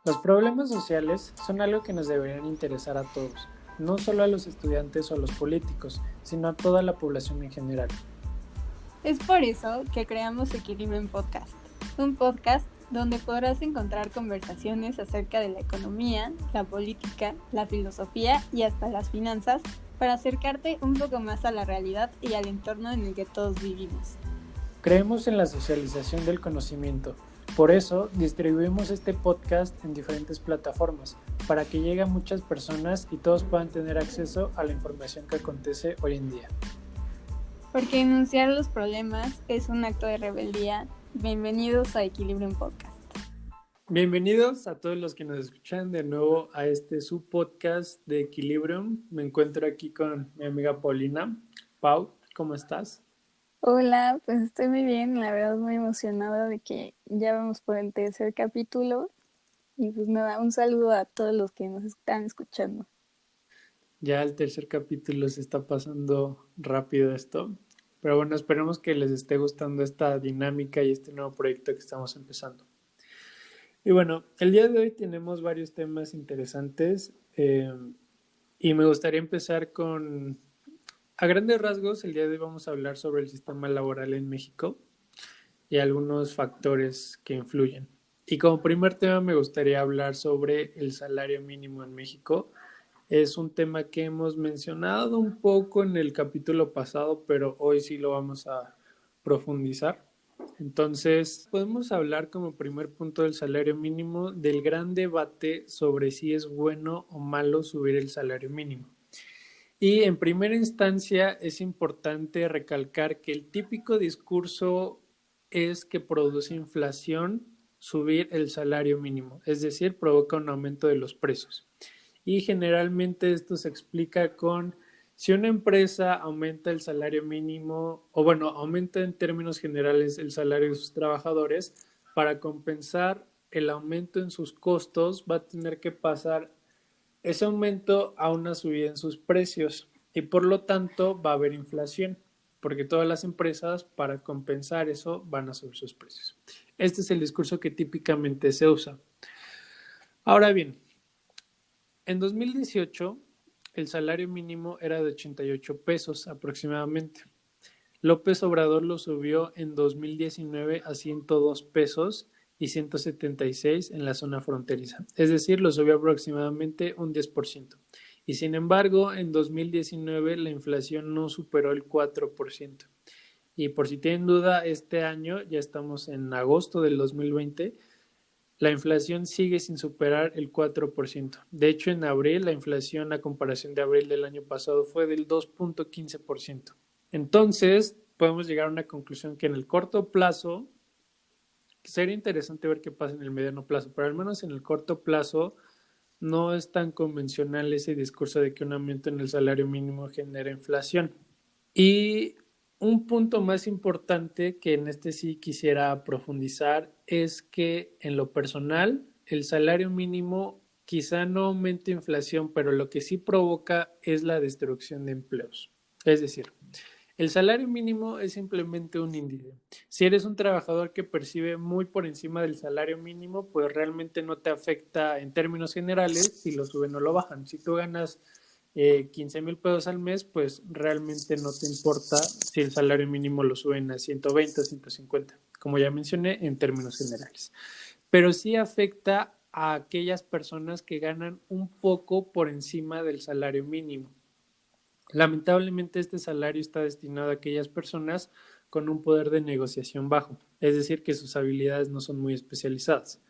Los problemas sociales son algo que nos deberían interesar a todos, no solo a los estudiantes o a los políticos, sino a toda la población en general. Es por eso que creamos Equilibrium Podcast, un podcast donde podrás encontrar conversaciones acerca de la economía, la política, la filosofía y hasta las finanzas para acercarte un poco más a la realidad y al entorno en el que todos vivimos. Creemos en la socialización del conocimiento, por eso distribuimos este podcast en diferentes plataformas, para que llegue a muchas personas y todos puedan tener acceso a la información que acontece hoy en día. Porque enunciar los problemas es un acto de rebeldía. Bienvenidos a Equilibrium Podcast. Bienvenidos a todos los que nos escuchan de nuevo a este subpodcast de Equilibrium. Me encuentro aquí con mi amiga Paulina. Pau, ¿cómo estás? Hola, pues estoy muy bien, la verdad muy emocionada de que ya vamos por el tercer capítulo y pues nada, un saludo a todos los que nos están escuchando. Ya el tercer capítulo se está pasando rápido esto, pero bueno, esperemos que les esté gustando esta dinámica y este nuevo proyecto que estamos empezando. Y bueno, el día de hoy tenemos varios temas interesantes y me gustaría empezar con, a grandes rasgos, el día de hoy vamos a hablar sobre el sistema laboral en México y algunos factores que influyen. Y como primer tema me gustaría hablar sobre el salario mínimo en México. Es un tema que hemos mencionado un poco en el capítulo pasado, pero hoy sí lo vamos a profundizar. Entonces, podemos hablar como primer punto del salario mínimo del gran debate sobre si es bueno o malo subir el salario mínimo. Y en primera instancia es importante recalcar que el típico discurso es que produce inflación subir el salario mínimo, es decir, provoca un aumento de los precios. Y generalmente esto se explica con si una empresa aumenta el salario mínimo, o bueno, aumenta en términos generales el salario de sus trabajadores, para compensar el aumento en sus costos va a tener que pasar ese aumento a una subida en sus precios y por lo tanto va a haber inflación, porque todas las empresas para compensar eso van a subir sus precios. Este es el discurso que típicamente se usa. Ahora bien, en 2018 el salario mínimo era de 88 pesos aproximadamente. López Obrador lo subió en 2019 a 102 pesos y 176 en la zona fronteriza, es decir, lo subió aproximadamente un 10%. Y sin embargo, en 2019 la inflación no superó el 4%. Y por si tienen duda, este año, ya estamos en agosto del 2020, la inflación sigue sin superar el 4%. De hecho, en abril la inflación a comparación de abril del año pasado fue del 2.15%. Entonces, podemos llegar a una conclusión que en el corto plazo, sería interesante ver qué pasa en el mediano plazo, pero al menos en el corto plazo no es tan convencional ese discurso de que un aumento en el salario mínimo genera inflación. Y un punto más importante que en este sí quisiera profundizar es que en lo personal el salario mínimo quizá no aumente inflación, pero lo que sí provoca es la destrucción de empleos. Es decir, el salario mínimo es simplemente un índice. Si eres un trabajador que percibe muy por encima del salario mínimo, pues realmente no te afecta en términos generales si lo suben o lo bajan. Si tú ganas 15,000 pesos al mes, pues realmente no te importa si el salario mínimo lo suben a 120 o 150, como ya mencioné en términos generales. Pero sí afecta a aquellas personas que ganan un poco por encima del salario mínimo. Lamentablemente este salario está destinado a aquellas personas con un poder de negociación bajo, es decir, que sus habilidades no son muy especializadas.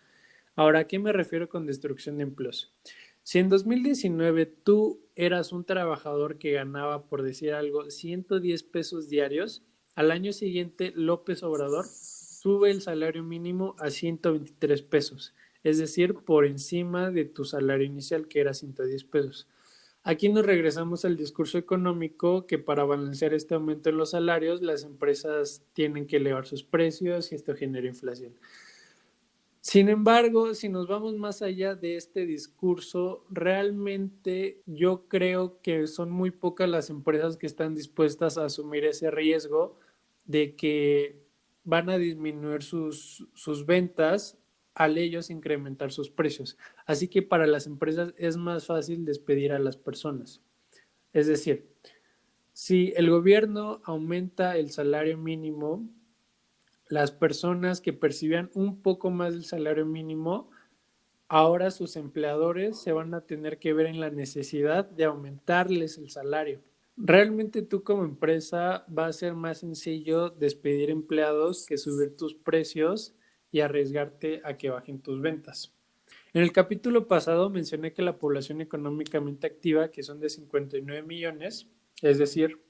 Ahora, ¿a qué me refiero con destrucción de empleos? Si en 2019 tú eras un trabajador que ganaba, por decir algo, 110 pesos diarios, al año siguiente López Obrador sube el salario mínimo a 123 pesos, es decir, por encima de tu salario inicial que era 110 pesos. Aquí nos regresamos al discurso económico que para balancear este aumento en los salarios, las empresas tienen que elevar sus precios y esto genera inflación. Sin embargo, si nos vamos más allá de este discurso, realmente yo creo que son muy pocas las empresas que están dispuestas a asumir ese riesgo de que van a disminuir sus ventas al ellos incrementar sus precios. Así que para las empresas es más fácil despedir a las personas. Es decir, si el gobierno aumenta el salario mínimo, las personas que percibían un poco más del salario mínimo, ahora sus empleadores se van a tener que ver en la necesidad de aumentarles el salario. Realmente tú como empresa va a ser más sencillo despedir empleados que subir tus precios y arriesgarte a que bajen tus ventas. En el capítulo pasado mencioné que la población económicamente activa, que son de 59 millones, es decir,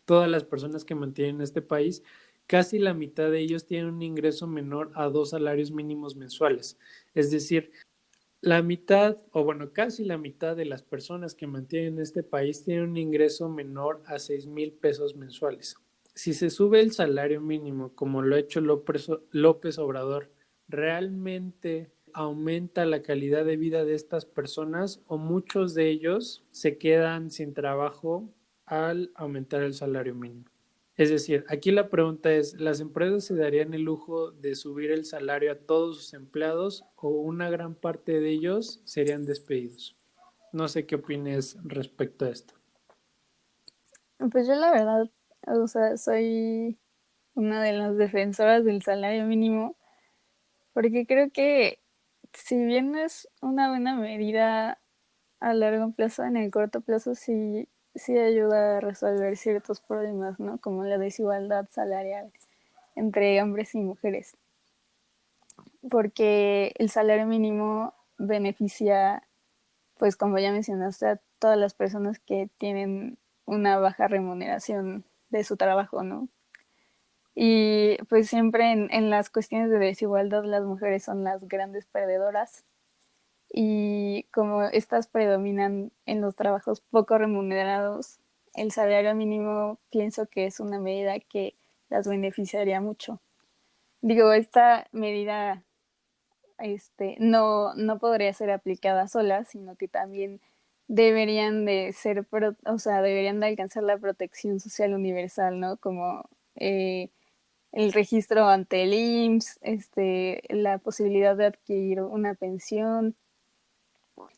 todas las personas que mantienen este país, casi la mitad de ellos tienen un ingreso menor a 2 salarios mínimos mensuales. Es decir, la mitad, o bueno, casi la mitad de las personas que mantienen este país tienen un ingreso menor a 6,000 pesos mensuales. Si se sube el salario mínimo, como lo ha hecho López Obrador, ¿realmente aumenta la calidad de vida de estas personas o muchos de ellos se quedan sin trabajo al aumentar el salario mínimo? Es decir, aquí la pregunta es, ¿las empresas se darían el lujo de subir el salario a todos sus empleados o una gran parte de ellos serían despedidos? No sé qué opines respecto a esto. Pues yo la verdad, o sea, soy una de las defensoras del salario mínimo, porque creo que si bien es una buena medida a largo plazo, en el corto plazo sí ayuda a resolver ciertos problemas, ¿no? Como la desigualdad salarial entre hombres y mujeres, porque el salario mínimo beneficia, pues como ya mencionaste, a todas las personas que tienen una baja remuneración de su trabajo, ¿no? Y pues siempre en las cuestiones de desigualdad las mujeres son las grandes perdedoras y como estas predominan en los trabajos poco remunerados, el salario mínimo pienso que es una medida que las beneficiaría mucho. Digo, esta medida no podría ser aplicada sola, sino que también deberían de ser, o sea, deberían de alcanzar la protección social universal, ¿no? Como el registro ante el IMSS, la posibilidad de adquirir una pensión,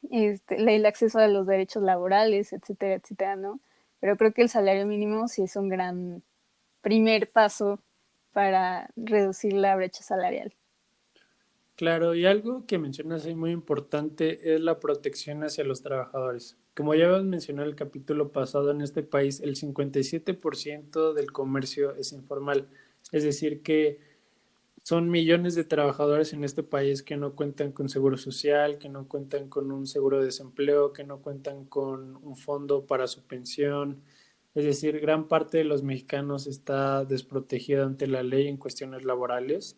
el acceso a los derechos laborales, etcétera, etcétera, ¿no? Pero creo que el salario mínimo sí es un gran primer paso para reducir la brecha salarial. Claro, y algo que mencionas ahí muy importante es la protección hacia los trabajadores. Como ya habíamos mencionado en el capítulo pasado, en este país el 57% del comercio es informal. Es decir, que son millones de trabajadores en este país que no cuentan con seguro social, que no cuentan con un seguro de desempleo, que no cuentan con un fondo para su pensión. Es decir, gran parte de los mexicanos está desprotegida ante la ley en cuestiones laborales.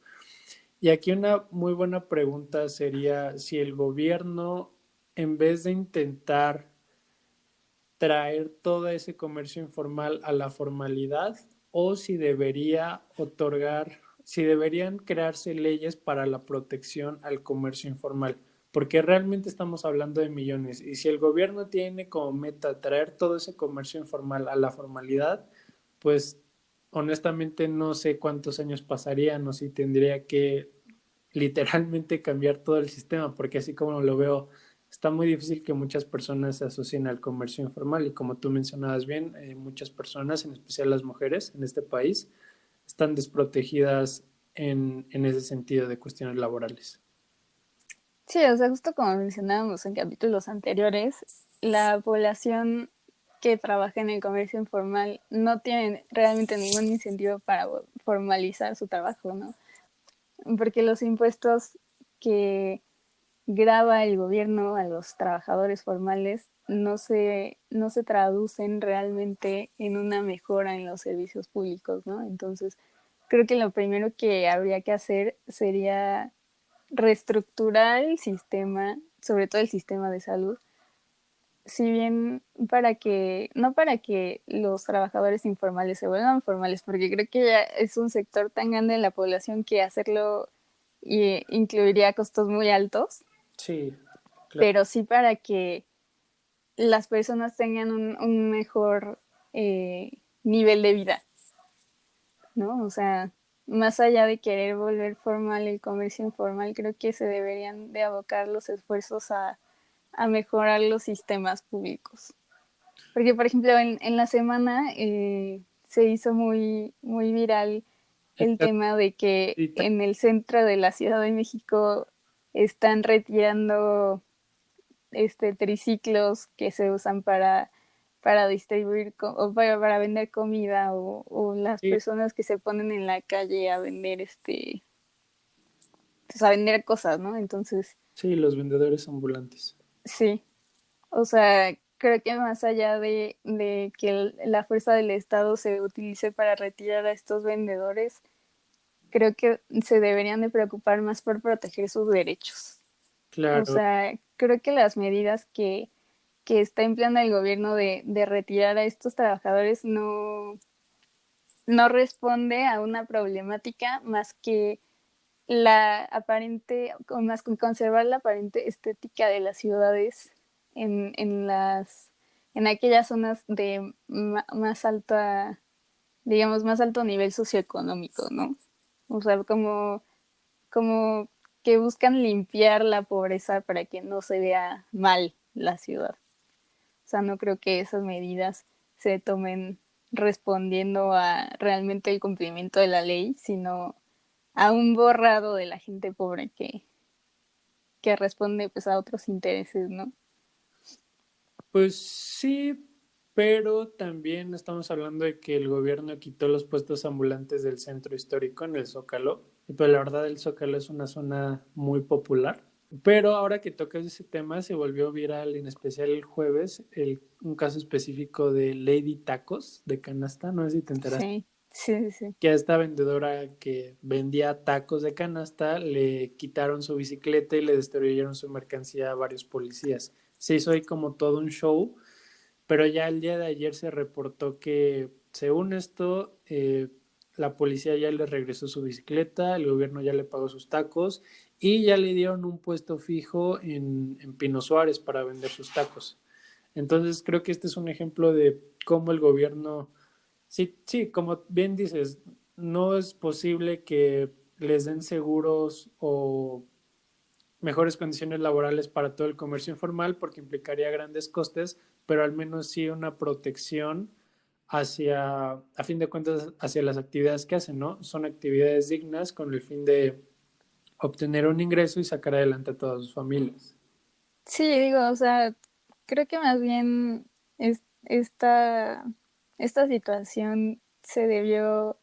Y aquí una muy buena pregunta sería si el gobierno, en vez de intentar traer todo ese comercio informal a la formalidad, o si debería otorgar, si deberían crearse leyes para la protección al comercio informal, porque realmente estamos hablando de millones. Y si el gobierno tiene como meta traer todo ese comercio informal a la formalidad, pues honestamente no sé cuántos años pasarían o si tendría que literalmente cambiar todo el sistema, porque así como lo veo, está muy difícil que muchas personas se asocien al comercio informal y como tú mencionabas bien, muchas personas, en especial las mujeres en este país, están desprotegidas en ese sentido de cuestiones laborales. Sí, o sea, justo como mencionábamos en capítulos anteriores, la población que trabaja en el comercio informal no tiene realmente ningún incentivo para formalizar su trabajo, ¿no? Porque los impuestos que grava el gobierno a los trabajadores formales no se traducen realmente en una mejora en los servicios públicos, ¿no? Entonces, creo que lo primero que habría que hacer sería reestructurar el sistema, sobre todo el sistema de salud, si bien no para que los trabajadores informales se vuelvan formales, porque creo que ya es un sector tan grande de la población que hacerlo incluiría costos muy altos, Sí, claro. pero sí para que las personas tengan un mejor nivel de vida, ¿no? O sea, más allá de querer volver formal el comercio informal, creo que se deberían de abocar los esfuerzos a mejorar los sistemas públicos. Porque, por ejemplo, en la semana se hizo muy viral En el la tema de que cita, en el centro de la Ciudad de México están retirando triciclos que se usan para distribuir o para vender comida o las sí, personas que se ponen en la calle a vender pues a vender cosas, ¿no? Entonces, sí, los vendedores ambulantes. sí, o sea, creo que más allá de que la fuerza del Estado se utilice para retirar a estos vendedores, creo que se deberían de preocupar más por proteger sus derechos. O Claro, sea, creo que las medidas que está empleando el gobierno de retirar a estos trabajadores no responde a una problemática más que la aparente, o más que conservar la aparente estética de las ciudades en aquellas zonas de más alta, digamos, más alto nivel socioeconómico, ¿no? O sea, como que buscan limpiar la pobreza para que no se vea mal la ciudad. O sea, no creo que esas medidas se tomen respondiendo a realmente el cumplimiento de la ley, sino a un borrado de la gente pobre que responde pues a otros intereses, ¿no? pues sí, pero también estamos hablando de que el gobierno quitó los puestos ambulantes del centro histórico en el Zócalo. Y pues la verdad el Zócalo es una zona muy popular. Pero ahora que tocas ese tema, se volvió viral, en especial el jueves, un caso específico de Lady Tacos de canasta. No sé si te enteraste. Sí, sí, sí. Que a esta vendedora que vendía tacos de canasta le quitaron su bicicleta y le destruyeron su mercancía a varios policías. Se hizo ahí como todo un show, pero ya el día de ayer se reportó que, según esto, la policía ya le regresó su bicicleta, el gobierno ya le pagó sus tacos y ya le dieron un puesto fijo en Pino Suárez para vender sus tacos. Entonces creo que este es un ejemplo de cómo el gobierno, sí, sí, como bien dices, no es posible que les den seguros o mejores condiciones laborales para todo el comercio informal porque implicaría grandes costes, pero al menos sí una protección hacia, a fin de cuentas, hacia las actividades que hacen, ¿no? Son actividades dignas con el fin de obtener un ingreso y sacar adelante a todas sus familias. Sí, digo, o sea, creo que más bien esta situación se debió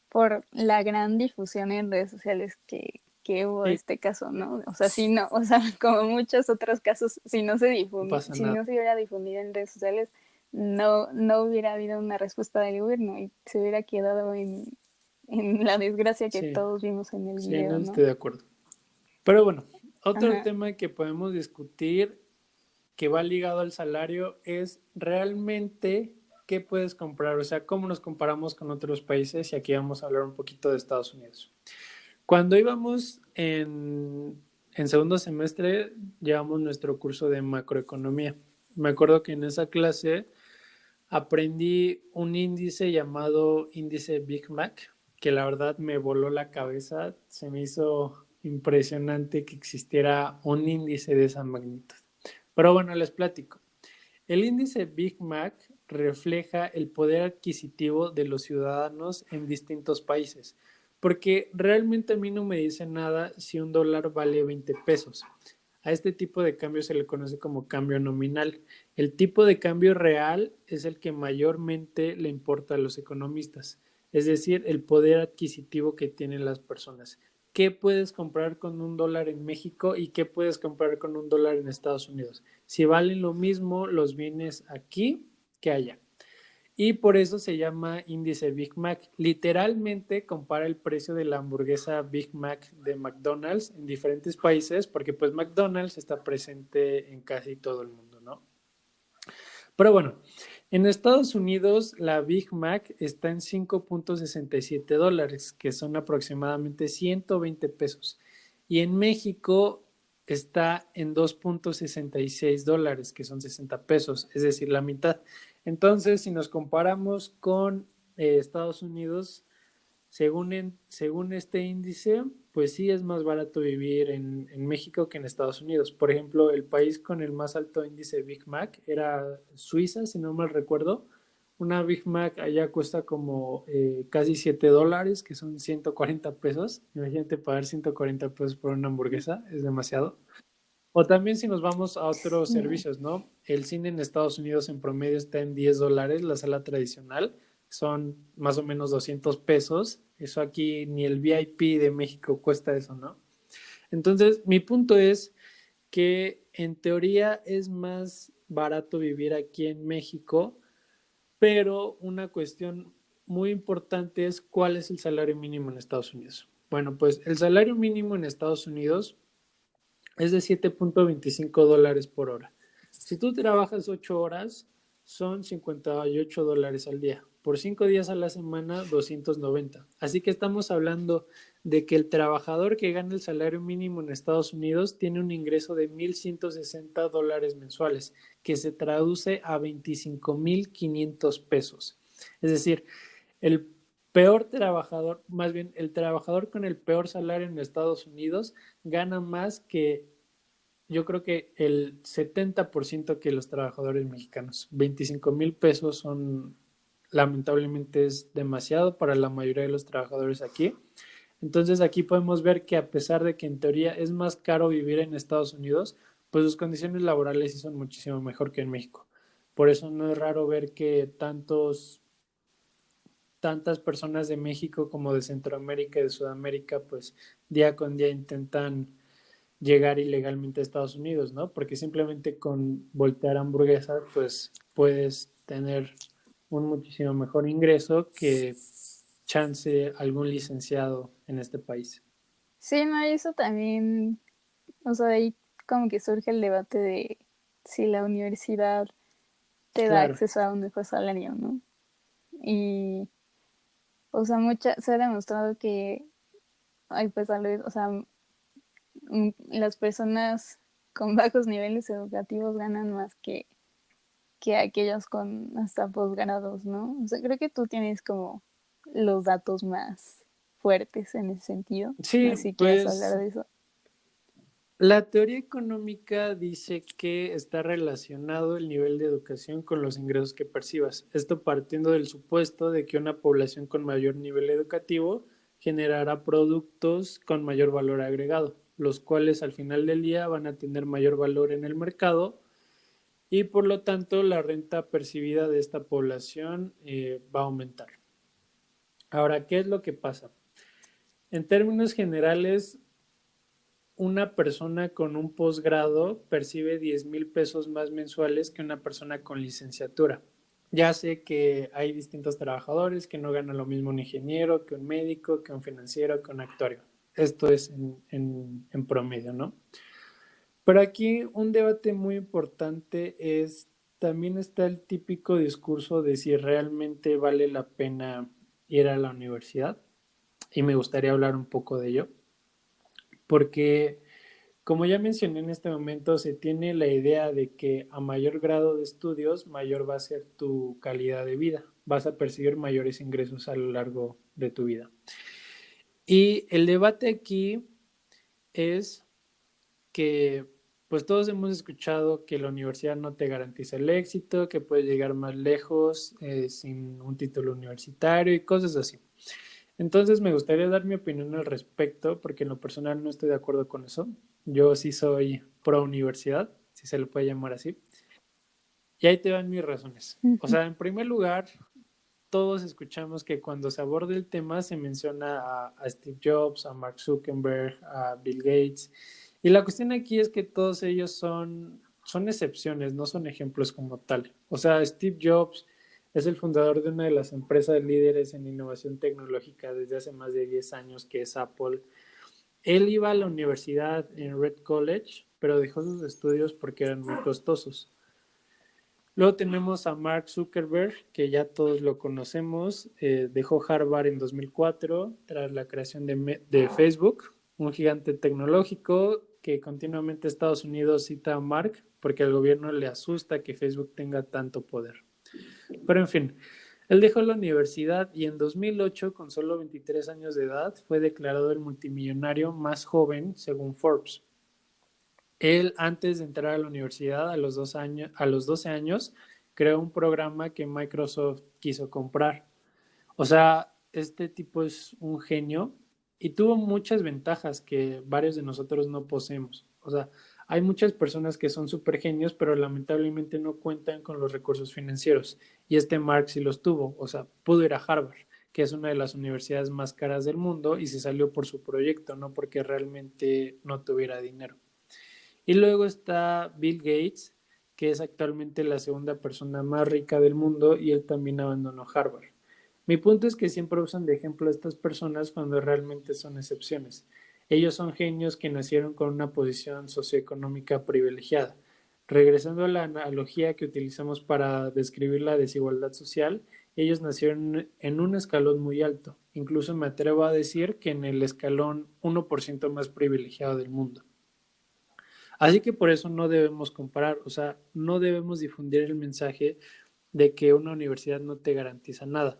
por la gran difusión en redes sociales que hubo de Sí, este caso, ¿no? O sea, sí, no, o sea, como muchos otros casos, no pasa si nada. no se hubiera difundido en redes sociales, no hubiera habido una respuesta del gobierno y se hubiera quedado en la desgracia que Sí, todos vimos en el sí, no video, estoy ¿no? de acuerdo. Pero bueno, otro Ajá. tema que podemos discutir que va ligado al salario es realmente qué puedes comprar, o sea, cómo nos comparamos con otros países y aquí vamos a hablar un poquito de Estados Unidos. Cuando íbamos en segundo semestre, llevamos nuestro curso de macroeconomía. Me acuerdo que en esa clase aprendí un índice llamado índice Big Mac, que la verdad me voló la cabeza, se me hizo impresionante que existiera un índice de esa magnitud. Pero bueno, les platico. El índice Big Mac refleja el poder adquisitivo de los ciudadanos en distintos países, porque realmente a mí no me dice nada si un dólar vale 20 pesos. A este tipo de cambio se le conoce como cambio nominal. El tipo de cambio real es el que mayormente le importa a los economistas, es decir, el poder adquisitivo que tienen las personas. ¿Qué puedes comprar con un dólar en México y qué puedes comprar con un dólar en Estados Unidos? Si valen lo mismo los bienes aquí que allá. Y por eso se llama índice Big Mac. Literalmente compara el precio de la hamburguesa Big Mac de McDonald's en diferentes países, porque pues McDonald's está presente en casi todo el mundo, ¿no? Pero bueno, en Estados Unidos la Big Mac está en 5.67 dólares, que son aproximadamente 120 pesos. Y en México está en 2.66 dólares, que son 60 pesos, es decir, la mitad. Entonces, si nos comparamos con Estados Unidos, según este índice, pues sí es más barato vivir en México que en Estados Unidos. Por ejemplo, el país con el más alto índice Big Mac era Suiza, si no mal recuerdo. Una Big Mac allá cuesta como casi $7, que son 140 pesos. Imagínate pagar 140 pesos por una hamburguesa, es demasiado. O también si nos vamos a otros Sí. servicios, ¿no? El cine en Estados Unidos en promedio está en $10, la sala tradicional son más o menos 200 pesos. Eso aquí ni el VIP de México cuesta eso, ¿no? Entonces, mi punto es que en teoría es más barato vivir aquí en México, pero una cuestión muy importante es cuál es el salario mínimo en Estados Unidos. Bueno, pues el salario mínimo en Estados Unidos es de $7.25 por hora. Si tú trabajas 8 horas, son $58 al día. Por 5 días a la semana, 290. Así que estamos hablando de que el trabajador que gana el salario mínimo en Estados Unidos tiene un ingreso de $1,160 mensuales, que se traduce a 25,500 pesos. Es decir, el peor trabajador, más bien el trabajador con el peor salario en Estados Unidos gana más que yo creo que el 70% que los trabajadores mexicanos. 25,000 pesos son, lamentablemente es demasiado para la mayoría de los trabajadores aquí. Entonces aquí podemos ver que a pesar de que en teoría es más caro vivir en Estados Unidos, pues sus condiciones laborales sí son muchísimo mejor que en México. Por eso no es raro ver que tantas personas de México como de Centroamérica y de Sudamérica, pues día con día intentan llegar ilegalmente a Estados Unidos, ¿no? Porque simplemente con voltear hamburguesas, pues puedes tener un muchísimo mejor ingreso que chance algún licenciado en este país. Sí, no, y eso también, o sea, ahí como que surge el debate de si la universidad te da Claro, acceso a un mejor salario, ¿no? Y, o sea, se ha demostrado que, ay, pues tal vez, o sea, las personas con bajos niveles educativos ganan más que aquellos con hasta posgrados, ¿no? O sea, creo que tú tienes como los datos más fuertes en ese sentido. No sé sí, si quieres hablar pues de eso. la teoría económica dice que está relacionado el nivel de educación con los ingresos que percibas. Esto partiendo del supuesto de que una población con mayor nivel educativo generará productos con mayor valor agregado, los cuales al final del día van a tener mayor valor en el mercado y por lo tanto la renta percibida de esta población va a aumentar. Ahora, ¿qué es lo que pasa? En términos generales, una persona con un posgrado percibe 10,000 pesos más mensuales que una persona con licenciatura. Ya sé que hay distintos trabajadores que no ganan lo mismo un ingeniero, que un médico, que un financiero, que un actuario. Esto es en promedio, ¿no? Pero aquí un debate muy importante es, también está el típico discurso de si realmente vale la pena ir a la universidad. Y me gustaría hablar un poco de ello, porque como ya mencioné en este momento, se tiene la idea de que a mayor grado de estudios, mayor va a ser tu calidad de vida. Vas a percibir mayores ingresos a lo largo de tu vida. Y el debate aquí es que pues todos hemos escuchado que la universidad no te garantiza el éxito, que puedes llegar más lejos sin un título universitario y cosas así. Entonces me gustaría dar mi opinión al respecto, porque en lo personal no estoy de acuerdo con eso. Yo sí soy pro universidad, si se le puede llamar así. Y ahí te van mis razones. O sea, en primer lugar, todos escuchamos que cuando se aborda el tema se menciona a Steve Jobs, a Mark Zuckerberg, a Bill Gates. Y la cuestión aquí es que todos ellos son excepciones, no son ejemplos como tal. O sea, Steve Jobs es el fundador de una de las empresas líderes en innovación tecnológica desde hace más de 10 años, que es Apple. Él iba a la universidad en Red College, pero dejó sus estudios porque eran muy costosos. Luego tenemos a Mark Zuckerberg, que ya todos lo conocemos, dejó Harvard en 2004 tras la creación de Facebook, un gigante tecnológico que continuamente Estados Unidos cita a Mark porque al gobierno le asusta que Facebook tenga tanto poder. Pero en fin, Él dejó la universidad y en 2008, con solo 23 años de edad, fue declarado el multimillonario más joven según Forbes. Él, antes de entrar a la universidad, a los 12 años, creó un programa que Microsoft quiso comprar. O sea, este tipo es un genio y tuvo muchas ventajas que varios de nosotros no poseemos. O sea, hay muchas personas que son súper genios, pero lamentablemente no cuentan con los recursos financieros. Y este Mark sí los tuvo. O sea, pudo ir a Harvard, que es una de las universidades más caras del mundo, y se salió por su proyecto, no porque realmente no tuviera dinero. Y luego está Bill Gates, que es actualmente la segunda persona más rica del mundo y él también abandonó Harvard. Mi punto es que siempre usan de ejemplo a estas personas cuando realmente son excepciones. Ellos son genios que nacieron con una posición socioeconómica privilegiada. Regresando a la analogía que utilizamos para describir la desigualdad social, ellos nacieron en un escalón muy alto. Incluso me atrevo a decir que en el escalón 1% más privilegiado del mundo. Así que por eso no debemos comparar, o sea, no debemos difundir el mensaje de que una universidad no te garantiza nada.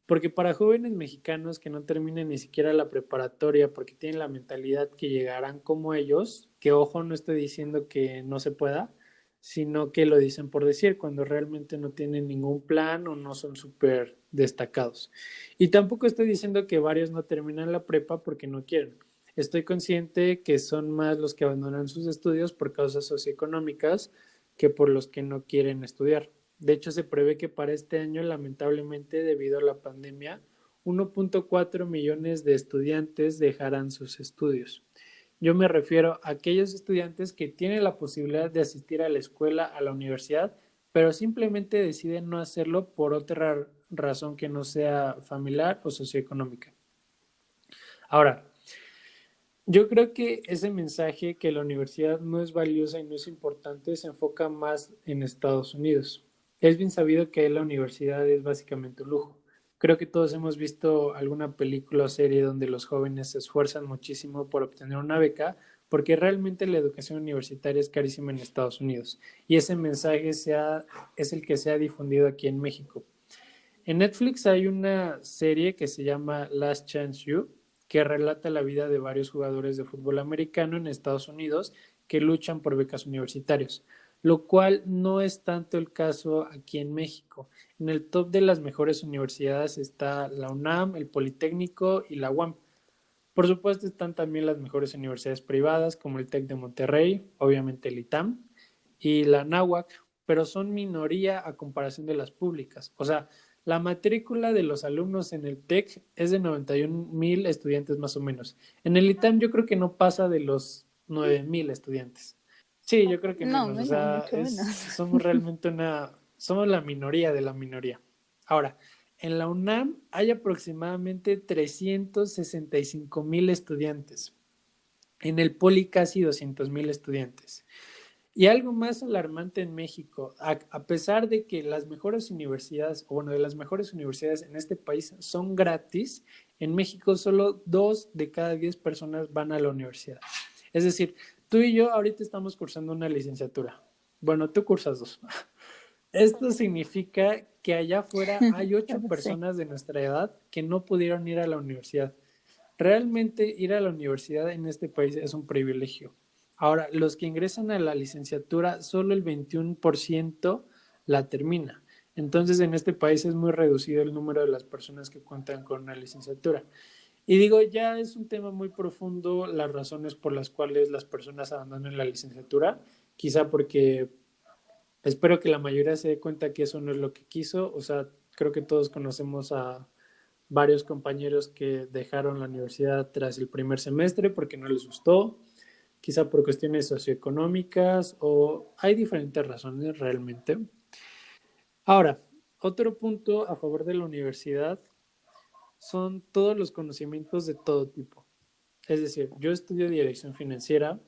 Porque para jóvenes mexicanos que no terminen ni siquiera la preparatoria porque tienen la mentalidad que llegarán como ellos, que ojo, no estoy diciendo que no se pueda, sino que lo dicen por decir, cuando realmente no tienen ningún plan o no son súper destacados. Y tampoco estoy diciendo que varios no terminan la prepa porque no quieren. Estoy consciente que son más los que abandonan sus estudios por causas socioeconómicas que por los que no quieren estudiar. De hecho, se prevé que para este año, lamentablemente, debido a la pandemia, 1.4 millones de estudiantes dejarán sus estudios. Yo me refiero a aquellos estudiantes que tienen la posibilidad de asistir a la escuela, a la universidad, pero simplemente deciden no hacerlo por otra razón que no sea familiar o socioeconómica. Ahora, yo creo que ese mensaje que la universidad no es valiosa y no es importante se enfoca más en Estados Unidos. Es bien sabido que la universidad es básicamente un lujo. Creo que todos hemos visto alguna película o serie donde los jóvenes se esfuerzan muchísimo por obtener una beca, porque realmente la educación universitaria es carísima en Estados Unidos. Y ese mensaje es el que se ha difundido aquí en México. En Netflix hay una serie que se llama Last Chance You, que relata la vida de varios jugadores de fútbol americano en Estados Unidos que luchan por becas universitarias, lo cual no es tanto el caso aquí en México. En el top de las mejores universidades está la UNAM, el Politécnico y la UAM. Por supuesto están también las mejores universidades privadas como el TEC de Monterrey, obviamente el ITAM y la NAHUAC, pero son minoría a comparación de las públicas. O sea, la matrícula de los alumnos en el TEC es de 91,000 estudiantes más o menos. En el ITAM yo creo que no pasa de los 9,000 estudiantes. Sí, yo creo que No, menos. O menos, sea, mucho menos. somos realmente somos la minoría de la minoría. Ahora, en la UNAM hay aproximadamente 365,000 estudiantes. En el Poli casi 200,000 estudiantes. Y algo más alarmante en México, a pesar de que las mejores universidades, o bueno, de las mejores universidades en este país son gratis, en México solo 2 de cada 10 personas van a la universidad. Es decir, tú y yo ahorita estamos cursando una licenciatura. Bueno, tú cursas 2. Esto significa que allá afuera hay Ya 8 lo sé. personas de nuestra edad que no pudieron ir a la universidad. Realmente ir a la universidad en este país es un privilegio. Ahora, los que ingresan a la licenciatura, solo el 21% la termina. Entonces, en este país es muy reducido el número de las personas que cuentan con una licenciatura. Y digo, ya es un tema muy profundo las razones por las cuales las personas abandonan la licenciatura, quizá porque espero que la mayoría se dé cuenta que eso no es lo que quiso. O sea, creo que todos conocemos a varios compañeros que dejaron la universidad tras el primer semestre porque no les gustó, quizá por cuestiones socioeconómicas o hay diferentes razones realmente. Ahora, otro punto a favor de la universidad son todos los conocimientos de todo tipo. Es decir, yo estudio dirección financiera,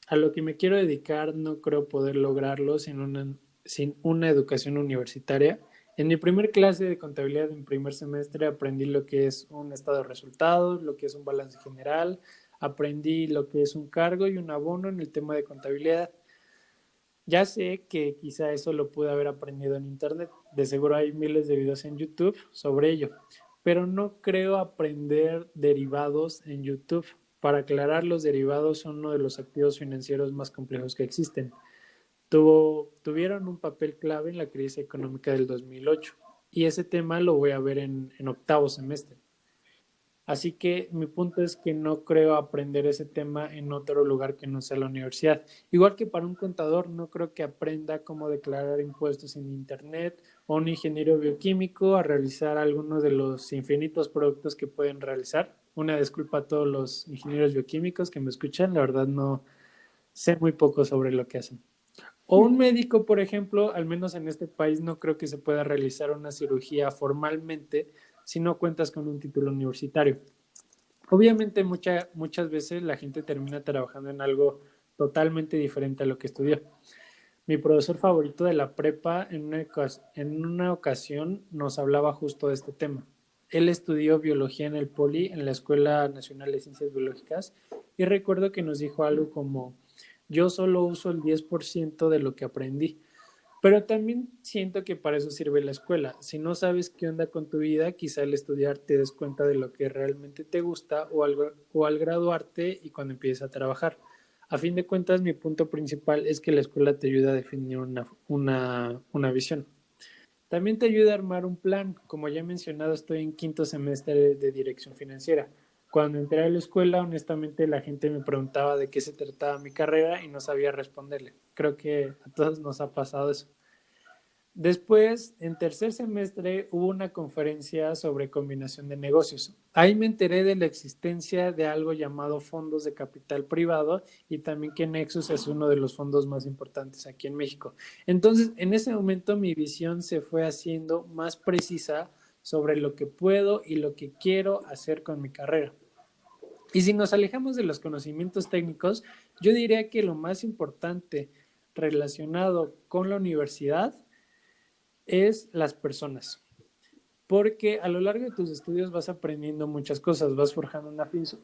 a lo que me quiero dedicar no creo poder lograrlo sin una educación universitaria. En mi primer clase de contabilidad en primer semestre aprendí lo que es un estado de resultados, lo que es un balance general, aprendí lo que es un cargo y un abono en el tema de contabilidad. Ya sé que quizá eso lo pude haber aprendido en internet, de seguro hay miles de videos en YouTube sobre ello, pero no creo aprender derivados en YouTube. Para aclarar, los derivados son uno de los activos financieros más complejos que existen. Tuvieron un papel clave en la crisis económica del 2008 y ese tema lo voy a ver en octavo semestre. Así que mi punto es que no creo aprender ese tema en otro lugar que no sea la universidad. Igual que para un contador, no creo que aprenda cómo declarar impuestos en Internet o un ingeniero bioquímico a realizar algunos de los infinitos productos que pueden realizar. Una disculpa a todos los ingenieros bioquímicos que me escuchan, la verdad no sé muy poco sobre lo que hacen. O un médico, por ejemplo, al menos en este país no creo que se pueda realizar una cirugía formalmente si no cuentas con un título universitario. Obviamente muchas veces la gente termina trabajando en algo totalmente diferente a lo que estudió. Mi profesor favorito de la prepa en una ocasión nos hablaba justo de este tema. Él estudió biología en el Poli, en la Escuela Nacional de Ciencias Biológicas, y recuerdo que nos dijo algo como, yo solo uso el 10% de lo que aprendí, pero también siento que para eso sirve la escuela. Si no sabes qué onda con tu vida, quizá al estudiar te des cuenta de lo que realmente te gusta o al graduarte y cuando empieces a trabajar. A fin de cuentas, mi punto principal es que la escuela te ayuda a definir una visión. También te ayuda a armar un plan. Como ya he mencionado, estoy en quinto semestre de dirección financiera. Cuando entré a la escuela, honestamente, la gente me preguntaba de qué se trataba mi carrera y no sabía responderle. Creo que a todos nos ha pasado eso. Después, en tercer semestre, hubo una conferencia sobre combinación de negocios. Ahí me enteré de la existencia de algo llamado fondos de capital privado y también que Nexus es uno de los fondos más importantes aquí en México. Entonces, en ese momento mi visión se fue haciendo más precisa sobre lo que puedo y lo que quiero hacer con mi carrera. Y si nos alejamos de los conocimientos técnicos, yo diría que lo más importante relacionado con la universidad es las personas. Porque a lo largo de tus estudios vas aprendiendo muchas cosas, vas forjando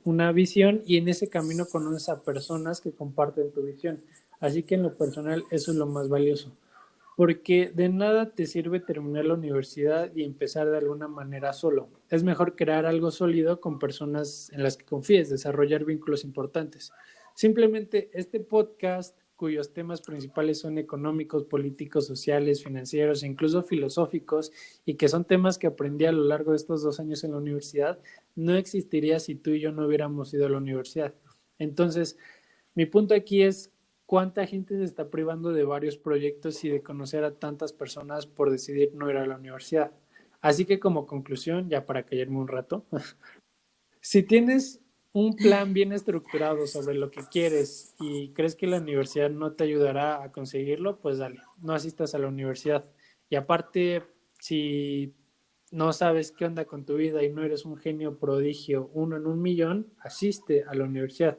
una visión y en ese camino conoces a personas que comparten tu visión. Así que en lo personal eso es lo más valioso. Porque de nada te sirve terminar la universidad y empezar de alguna manera solo. Es mejor crear algo sólido con personas en las que confíes, desarrollar vínculos importantes. Simplemente este podcast, cuyos temas principales son económicos, políticos, sociales, financieros e incluso filosóficos, y que son temas que aprendí a lo largo de estos 2 años en la universidad, no existiría si tú y yo no hubiéramos ido a la universidad. Entonces, mi punto aquí es cuánta gente se está privando de varios proyectos y de conocer a tantas personas por decidir no ir a la universidad. Así que como conclusión, ya para callarme un rato, si tienes un plan bien estructurado sobre lo que quieres y crees que la universidad no te ayudará a conseguirlo, pues dale, no asistas a la universidad. Y aparte, si no sabes qué onda con tu vida y no eres un genio prodigio, uno en un millón, asiste a la universidad.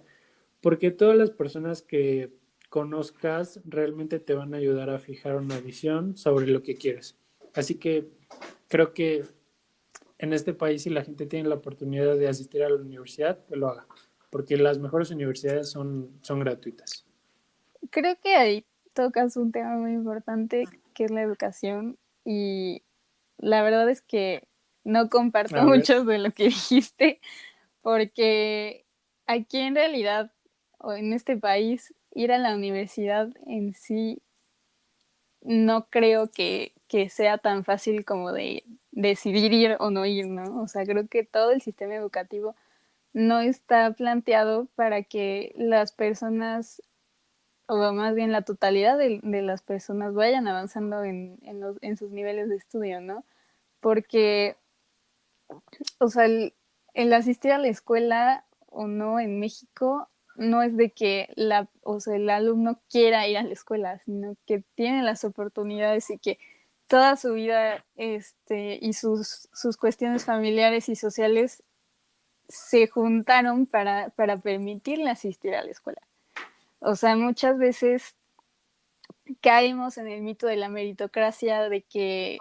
Porque todas las personas que conozcas realmente te van a ayudar a fijar una visión sobre lo que quieres. Así que creo que en este país, si la gente tiene la oportunidad de asistir a la universidad, que lo haga, porque las mejores universidades son gratuitas. Creo que ahí tocas un tema muy importante que es la educación y la verdad es que no comparto A ver, mucho de lo que dijiste porque aquí en realidad o en este país ir a la universidad en sí no creo que sea tan fácil como de decidir ir o no ir, ¿no? O sea, creo que todo el sistema educativo no está planteado para que las personas, o más bien la totalidad de las personas vayan avanzando en sus niveles de estudio, ¿no? Porque, o sea, el asistir a la escuela o no en México no es de que o sea, el alumno quiera ir a la escuela, sino que tiene las oportunidades y que toda su vida y sus cuestiones familiares y sociales se juntaron para permitirle asistir a la escuela. O sea, muchas veces caemos en el mito de la meritocracia de que,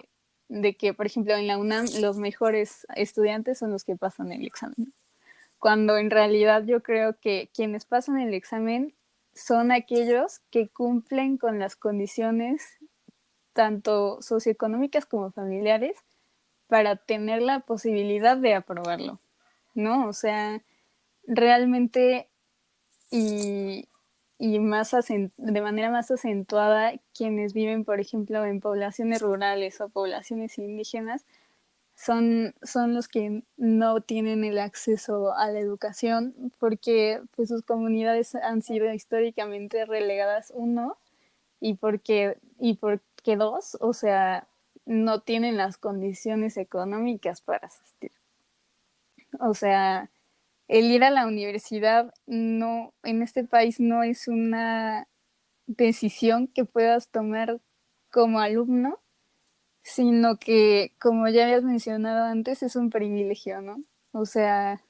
por ejemplo, en la UNAM los mejores estudiantes son los que pasan el examen. Cuando en realidad yo creo que quienes pasan el examen son aquellos que cumplen con las condiciones tanto socioeconómicas como familiares para tener la posibilidad de aprobarlo, ¿no? O sea, realmente y, de manera más acentuada quienes viven, por ejemplo, en poblaciones rurales o poblaciones indígenas, son los que no tienen el acceso a la educación porque pues, sus comunidades han sido históricamente relegadas, uno, y porque dos, o sea, no tienen las condiciones económicas para asistir. O sea, el ir a la universidad no, en este país no es una decisión que puedas tomar como alumno, sino que, como ya habías mencionado antes, es un privilegio, ¿no? O sea,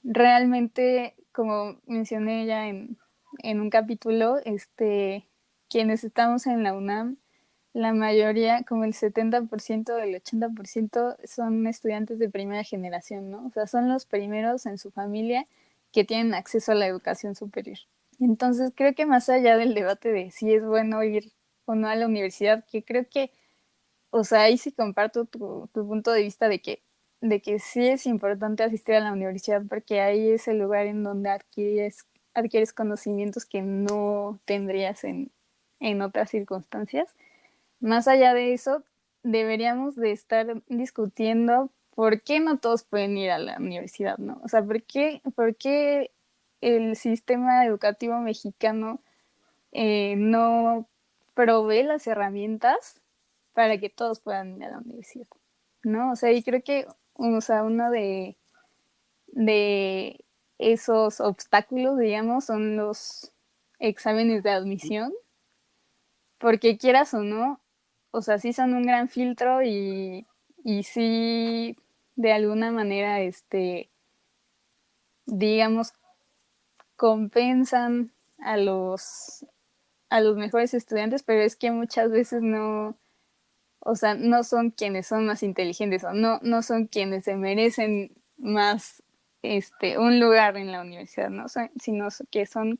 realmente, como mencioné ya en un capítulo, quienes estamos en la UNAM, la mayoría, como el 70%, el 80% son estudiantes de primera generación, ¿no? O sea, son los primeros en su familia que tienen acceso a la educación superior. Entonces, creo que más allá del debate de si es bueno ir o no a la universidad, que creo que, o sea, ahí sí comparto tu punto de vista de que sí es importante asistir a la universidad porque ahí es el lugar en donde adquieres conocimientos que no tendrías en otras circunstancias. Más allá de eso, deberíamos de estar discutiendo por qué no todos pueden ir a la universidad, ¿no? O sea, ¿por qué el sistema educativo mexicano no provee las herramientas para que todos puedan ir a la universidad, ¿no? O sea, y creo que, o sea, uno de esos obstáculos, digamos, son los exámenes de admisión, porque quieras o no, o sea, sí son un gran filtro y sí, de alguna manera, digamos, compensan a los mejores estudiantes, pero es que muchas veces no, o sea, no son quienes son más inteligentes o no son quienes se merecen más un lugar en la universidad, ¿no? Sino que son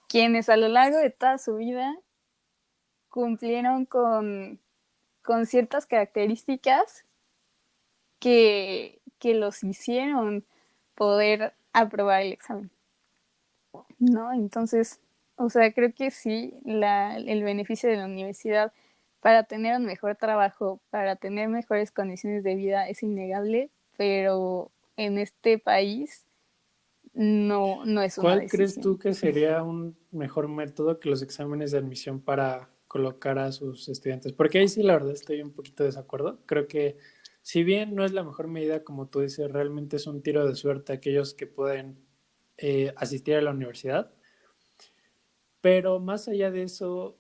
quienes a lo largo de toda su vida cumplieron con ciertas características que los hicieron poder aprobar el examen, ¿no? Entonces, o sea, creo que sí, el beneficio de la universidad para tener un mejor trabajo, para tener mejores condiciones de vida es innegable, pero en este país no es una ¿Cuál crees tú decisión. que sería un mejor método que los exámenes de admisión para colocar a sus estudiantes? Porque ahí sí, la verdad, estoy un poquito de desacuerdo. Creo que si bien no es la mejor medida, como tú dices, realmente es un tiro de suerte a aquellos que pueden asistir a la universidad. Pero más allá de eso,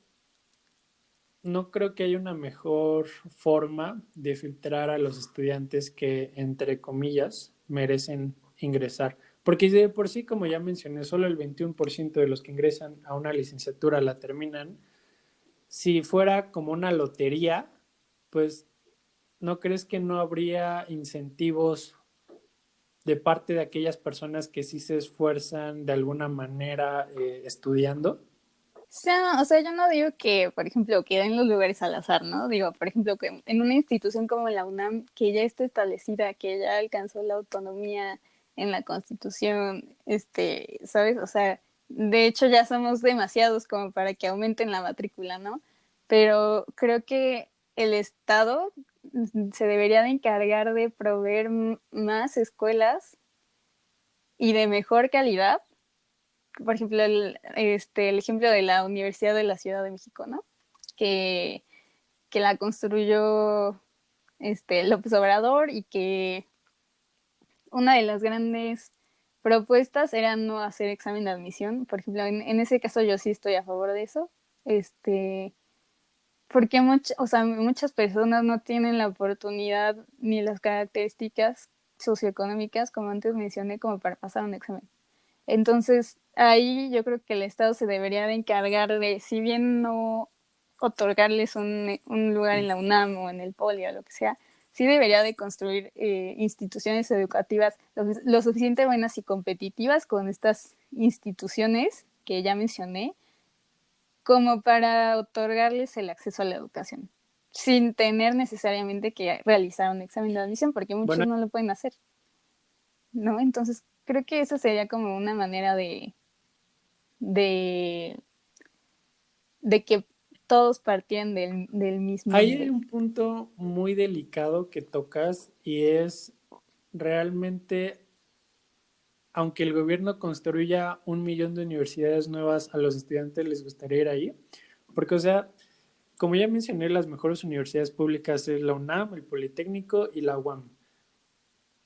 no creo que haya una mejor forma de filtrar a los estudiantes que, entre comillas, merecen ingresar. Porque de por sí, como ya mencioné, solo el 21% de los que ingresan a una licenciatura la terminan. Si fuera como una lotería, pues ¿no crees que no habría incentivos de parte de aquellas personas que sí se esfuerzan de alguna manera estudiando? O sea, yo no digo que, por ejemplo, que den los lugares al azar, ¿no? Digo, por ejemplo, que en una institución como la UNAM, que ya está establecida, que ya alcanzó la autonomía en la Constitución, ¿sabes? O sea, de hecho ya somos demasiados como para que aumenten la matrícula, ¿no? Pero creo que el Estado se debería de encargar de proveer más escuelas y de mejor calidad. Por ejemplo, el ejemplo de la Universidad de la Ciudad de México, ¿no? Que, que la construyó López Obrador y que una de las grandes propuestas era no hacer examen de admisión. Por ejemplo, en ese caso yo sí estoy a favor de eso. Porque o sea, muchas personas no tienen la oportunidad ni las características socioeconómicas, como antes mencioné, como para pasar un examen. Entonces, ahí yo creo que el Estado se debería de encargar de, si bien no otorgarles un lugar en la UNAM o en el Poli o lo que sea, sí debería de construir instituciones educativas lo suficientemente buenas y competitivas con estas instituciones que ya mencioné, como para otorgarles el acceso a la educación, sin tener necesariamente que realizar un examen de admisión, porque muchos Bueno, no lo pueden hacer, ¿no? Entonces, creo que eso sería como una manera de, de que todos partían del mismo ahí hay nivel. un punto muy delicado que tocas y es realmente, aunque el gobierno construya 1 millón de universidades nuevas, a los estudiantes les gustaría ir ahí, porque, o sea, como ya mencioné, las mejores universidades públicas es la UNAM, el Politécnico y la UAM.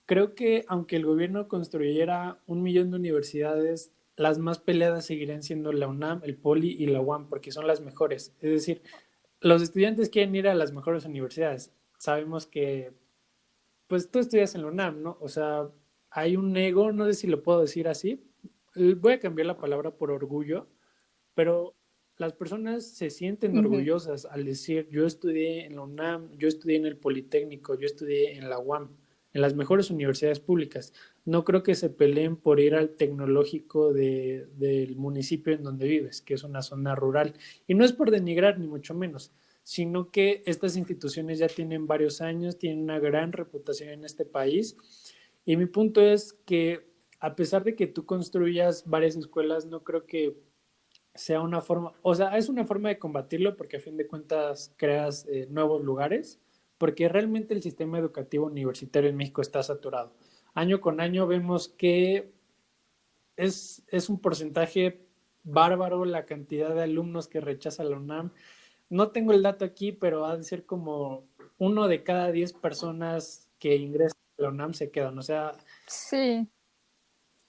Creo que aunque el gobierno construyera 1 millón de universidades, las más peleadas seguirían siendo la UNAM, el Poli y la UAM, porque son las mejores. Es decir, los estudiantes quieren ir a las mejores universidades. Sabemos que, pues tú estudias en la UNAM, ¿no? O sea, hay un ego, no sé si lo puedo decir así. Voy a cambiar la palabra por orgullo, pero las personas se sienten Ujú. orgullosas al decir, yo estudié en la UNAM, yo estudié en el Politécnico, yo estudié en la UAM, en las mejores universidades públicas. No creo que se peleen por ir al tecnológico del municipio en donde vives, que es una zona rural. Y no es por denigrar, ni mucho menos, sino que estas instituciones ya tienen varios años, tienen una gran reputación en este país. Y mi punto es que a pesar de que tú construyas varias escuelas, no creo que sea una forma, o sea, es una forma de combatirlo porque a fin de cuentas creas nuevos lugares, porque realmente el sistema educativo universitario en México está saturado. Año con año vemos que es un porcentaje bárbaro la cantidad de alumnos que rechaza la UNAM. No tengo el dato aquí, pero ha de ser como 1 de cada 10 personas que ingresan a la UNAM se quedan. O sea, Sí,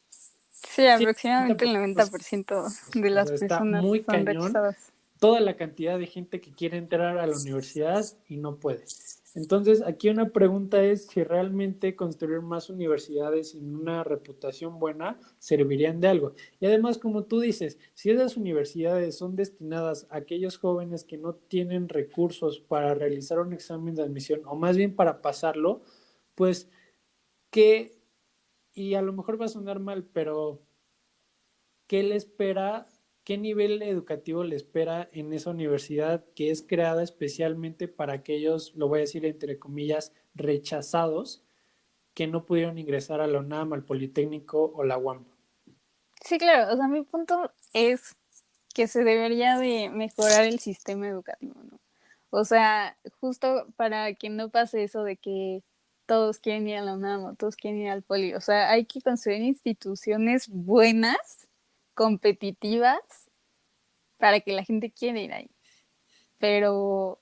sí, sí, aproximadamente el 90%, 90% de o las sea, está personas muy son cañón rechazadas. toda la cantidad de gente que quiere entrar a la universidad y no puede. Entonces, aquí una pregunta es si realmente construir más universidades sin una reputación buena servirían de algo. Y además, como tú dices, si esas universidades son destinadas a aquellos jóvenes que no tienen recursos para realizar un examen de admisión, o más bien para pasarlo, pues que, y a lo mejor va a sonar mal, pero ¿qué le espera, qué nivel educativo le espera en esa universidad que es creada especialmente para aquellos, lo voy a decir entre comillas, rechazados que no pudieron ingresar a la UNAM, al Politécnico o la UAM? Sí, claro, o sea, mi punto es que se debería de mejorar el sistema educativo, ¿no? O sea, justo para que no pase eso de que todos quieren ir a la UNAM o todos quieren ir al Poli. O sea, hay que construir instituciones buenas, competitivas, para que la gente quiera ir ahí. Pero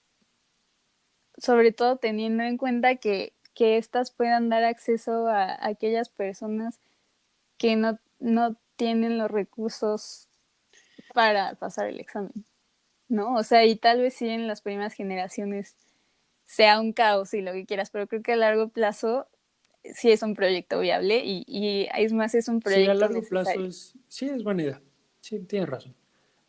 sobre todo teniendo en cuenta que éstas puedan dar acceso a aquellas personas que no tienen los recursos para pasar el examen, ¿no? O sea, y tal vez sí en las primeras generaciones sea un caos y lo que quieras, pero creo que a largo plazo sí es un proyecto viable y es más, es un Sí, a proyecto largo plazo necesario. sí es buena idea. Sí, tienes razón.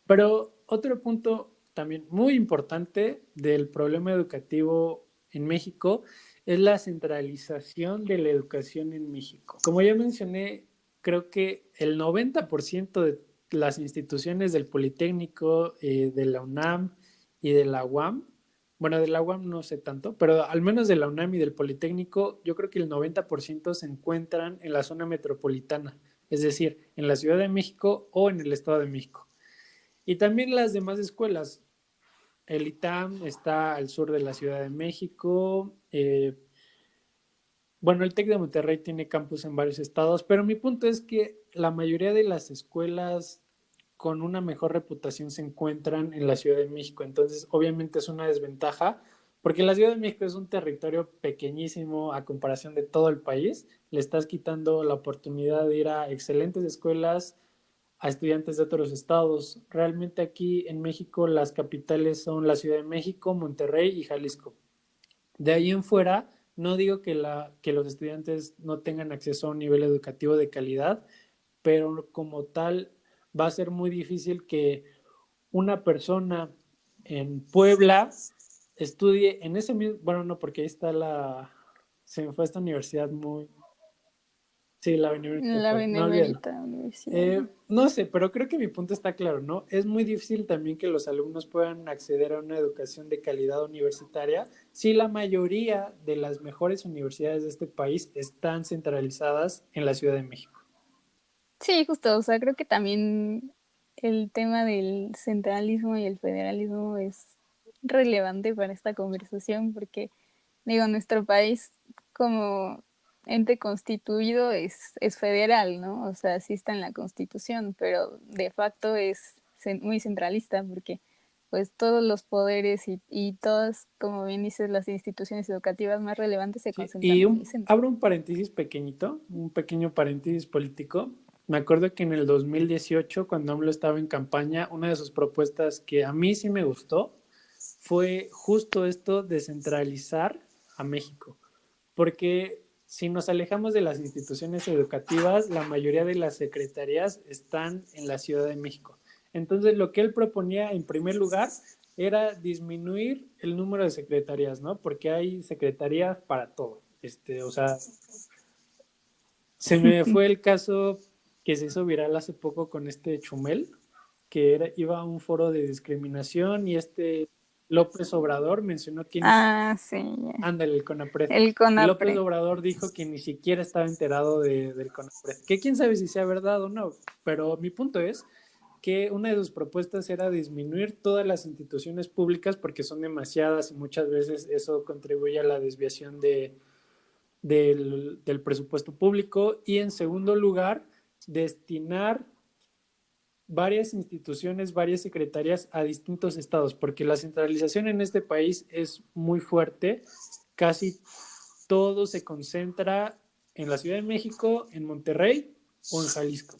Pero otro punto también muy importante del problema educativo en México es la centralización de la educación en México. Como ya mencioné, creo que el 90% de las instituciones del Politécnico, de la UNAM y de la UAM, bueno, de la UAM no sé tanto, pero al menos de la UNAM y del Politécnico, yo creo que el 90% se encuentran en la zona metropolitana, es decir, en la Ciudad de México o en el Estado de México. Y también las demás escuelas. El ITAM está al sur de la Ciudad de México. Bueno, el TEC de Monterrey tiene campus en varios estados, pero mi punto es que la mayoría de las escuelas con una mejor reputación se encuentran en la Ciudad de México. Entonces, obviamente es una desventaja, porque la Ciudad de México es un territorio pequeñísimo a comparación de todo el país. Le estás quitando la oportunidad de ir a excelentes escuelas a estudiantes de otros estados. Realmente aquí en México las capitales son la Ciudad de México, Monterrey y Jalisco. De ahí en fuera, no digo que los estudiantes no tengan acceso a un nivel educativo de calidad, pero como tal va a ser muy difícil que una persona en Puebla estudie en ese mismo, bueno, no, porque ahí está se me fue esta universidad muy, Sí, la Benemérita La Juárez, no olvídalo. Benemérita Universidad. No sé, pero creo que mi punto está claro, ¿no? Es muy difícil también que los alumnos puedan acceder a una educación de calidad universitaria si la mayoría de las mejores universidades de este país están centralizadas en la Ciudad de México. Sí, justo, o sea, creo que también el tema del centralismo y el federalismo es relevante para esta conversación porque, digo, nuestro país como ente constituido es federal, ¿no? O sea, sí está en la Constitución, pero de facto es muy centralista porque pues todos los poderes y todas, como bien dices, las instituciones educativas más relevantes se Sí, concentran en el centro. abro un paréntesis pequeñito, un pequeño paréntesis político. Me acuerdo que en el 2018, cuando AMLO estaba en campaña, una de sus propuestas que a mí sí me gustó fue justo esto de centralizar a México. Porque si nos alejamos de las instituciones educativas, la mayoría de las secretarías están en la Ciudad de México. Entonces, lo que él proponía en primer lugar era disminuir el número de secretarías, ¿no? Porque hay secretarías para todo. O sea, se me fue el caso que se hizo viral hace poco con este Chumel, que iba a un foro de discriminación y López Obrador mencionó que Ah, sí, ya. ándale, el CONAPRED. El Y López CONAPRED. Obrador dijo que ni siquiera estaba enterado del CONAPRED. Que quién sabe si sea verdad o no, pero mi punto es que una de sus propuestas era disminuir todas las instituciones públicas porque son demasiadas y muchas veces eso contribuye a la desviación del presupuesto público. Y en segundo lugar, destinar varias instituciones, varias secretarías a distintos estados, porque la centralización en este país es muy fuerte. Casi todo se concentra en la Ciudad de México, en Monterrey o en Jalisco.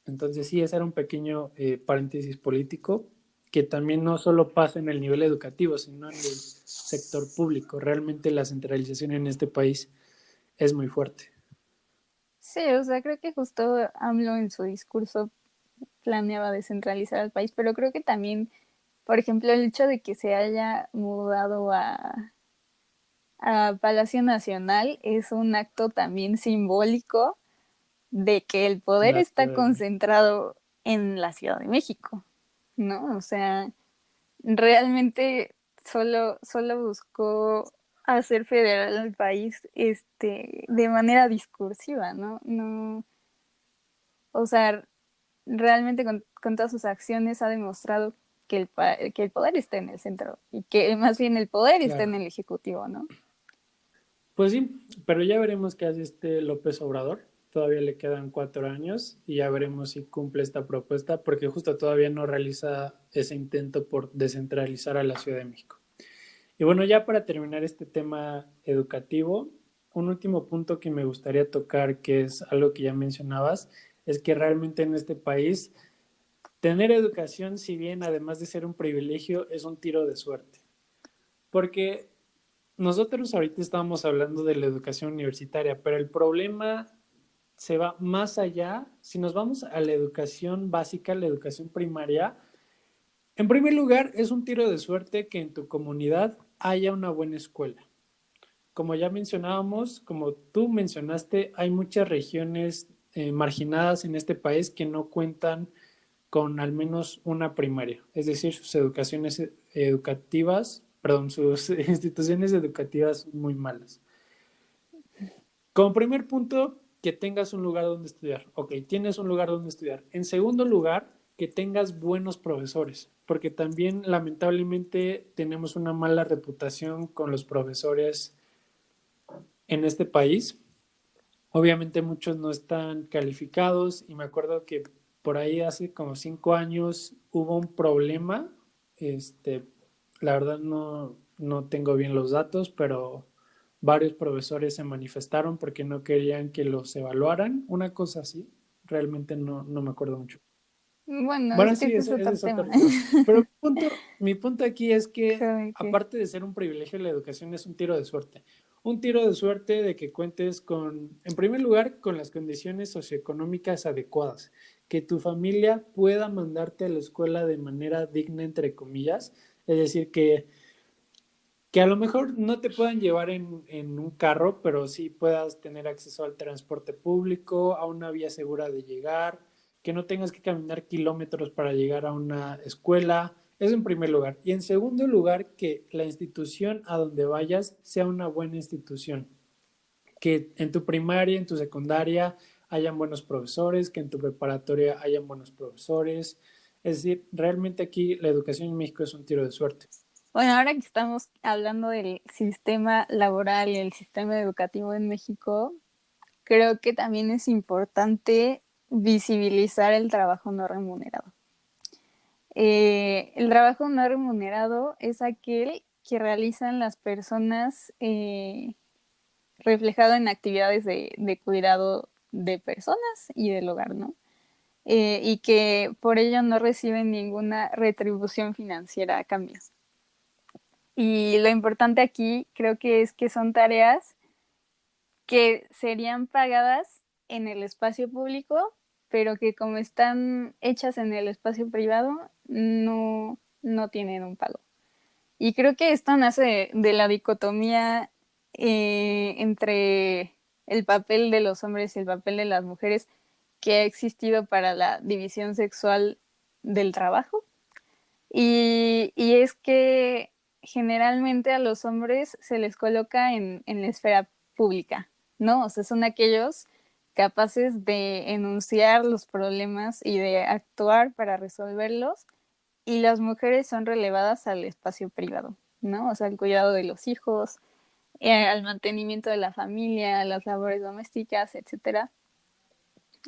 Entonces sí, ese era un pequeño paréntesis político que también no solo pasa en el nivel educativo, sino en el sector público. Realmente la centralización en este país es muy fuerte. Sí, o sea, creo que justo AMLO en su discurso planeaba descentralizar al país, pero creo que también, por ejemplo, el hecho de que se haya mudado a Palacio Nacional es un acto también simbólico de que el En poder la está Ciudad de México. concentrado en la Ciudad de México, ¿no? O sea, realmente solo buscó hacer federal al país de manera discursiva, ¿no? No, o sea, realmente con todas sus acciones ha demostrado que el poder está en el centro y que más bien el poder está Claro. en el ejecutivo, ¿no? Pues sí, pero ya veremos qué hace este López Obrador. Todavía le quedan 4 años y ya veremos si cumple esta propuesta, porque justo todavía no realiza ese intento por descentralizar a la Ciudad de México. Y bueno, ya para terminar este tema educativo, un último punto que me gustaría tocar, que es algo que ya mencionabas, es que realmente en este país tener educación, si bien además de ser un privilegio, es un tiro de suerte. Porque nosotros ahorita estamos hablando de la educación universitaria, pero el problema se va más allá. Si nos vamos a la educación básica, la educación primaria, en primer lugar, es un tiro de suerte que en tu comunidad haya una buena escuela. Como ya mencionábamos, como tú mencionaste, hay muchas regiones marginadas en este país que no cuentan con al menos una primaria, es decir, sus educaciones educativas, perdón, sus instituciones educativas son muy malas. Como primer punto, que tengas un lugar donde estudiar. Ok, tienes un lugar donde estudiar. En segundo lugar, que tengas buenos profesores, porque también lamentablemente tenemos una mala reputación con los profesores en este país. Obviamente muchos no están calificados y me acuerdo que por ahí hace como 5 años hubo un problema. Este, la verdad no tengo bien los datos, pero varios profesores se manifestaron porque no querían que los evaluaran, una cosa así. Realmente no me acuerdo mucho. Bueno, Bueno, sí, ese es ese otro es otro tema. tema. Pero mi punto aquí es que, Creo que aparte de ser un privilegio, la educación es un tiro de suerte. Un tiro de suerte de que cuentes con, en primer lugar, con las condiciones socioeconómicas adecuadas, que tu familia pueda mandarte a la escuela de manera digna, entre comillas, es decir, que que a lo mejor no te puedan llevar en un carro, pero sí puedas tener acceso al transporte público, a una vía segura de llegar, que no tengas que caminar kilómetros para llegar a una escuela. Eso en primer lugar. Y en segundo lugar, que la institución a donde vayas sea una buena institución. Que en tu primaria, en tu secundaria, hayan buenos profesores, que en tu preparatoria hayan buenos profesores. Es decir, realmente aquí la educación en México es un tiro de suerte. Bueno, ahora que estamos hablando del sistema laboral y el sistema educativo en México, creo que también es importante visibilizar el trabajo no remunerado. El trabajo no remunerado es aquel que realizan las personas reflejado en actividades de cuidado de personas y del hogar, ¿no? Y que por ello no reciben ninguna retribución financiera a cambio. Y lo importante aquí creo que es que son tareas que serían pagadas en el espacio público, pero que como están hechas en el espacio privado, no tienen un pago. Y creo que esto nace de la dicotomía entre el papel de los hombres y el papel de las mujeres que ha existido para la división sexual del trabajo. Y es que generalmente a los hombres se les coloca en la esfera pública, ¿no? O sea, son aquellos capaces de enunciar los problemas y de actuar para resolverlos, y las mujeres son relevadas al espacio privado, ¿no? O sea, al cuidado de los hijos, al mantenimiento de la familia, a las labores domésticas, etcétera.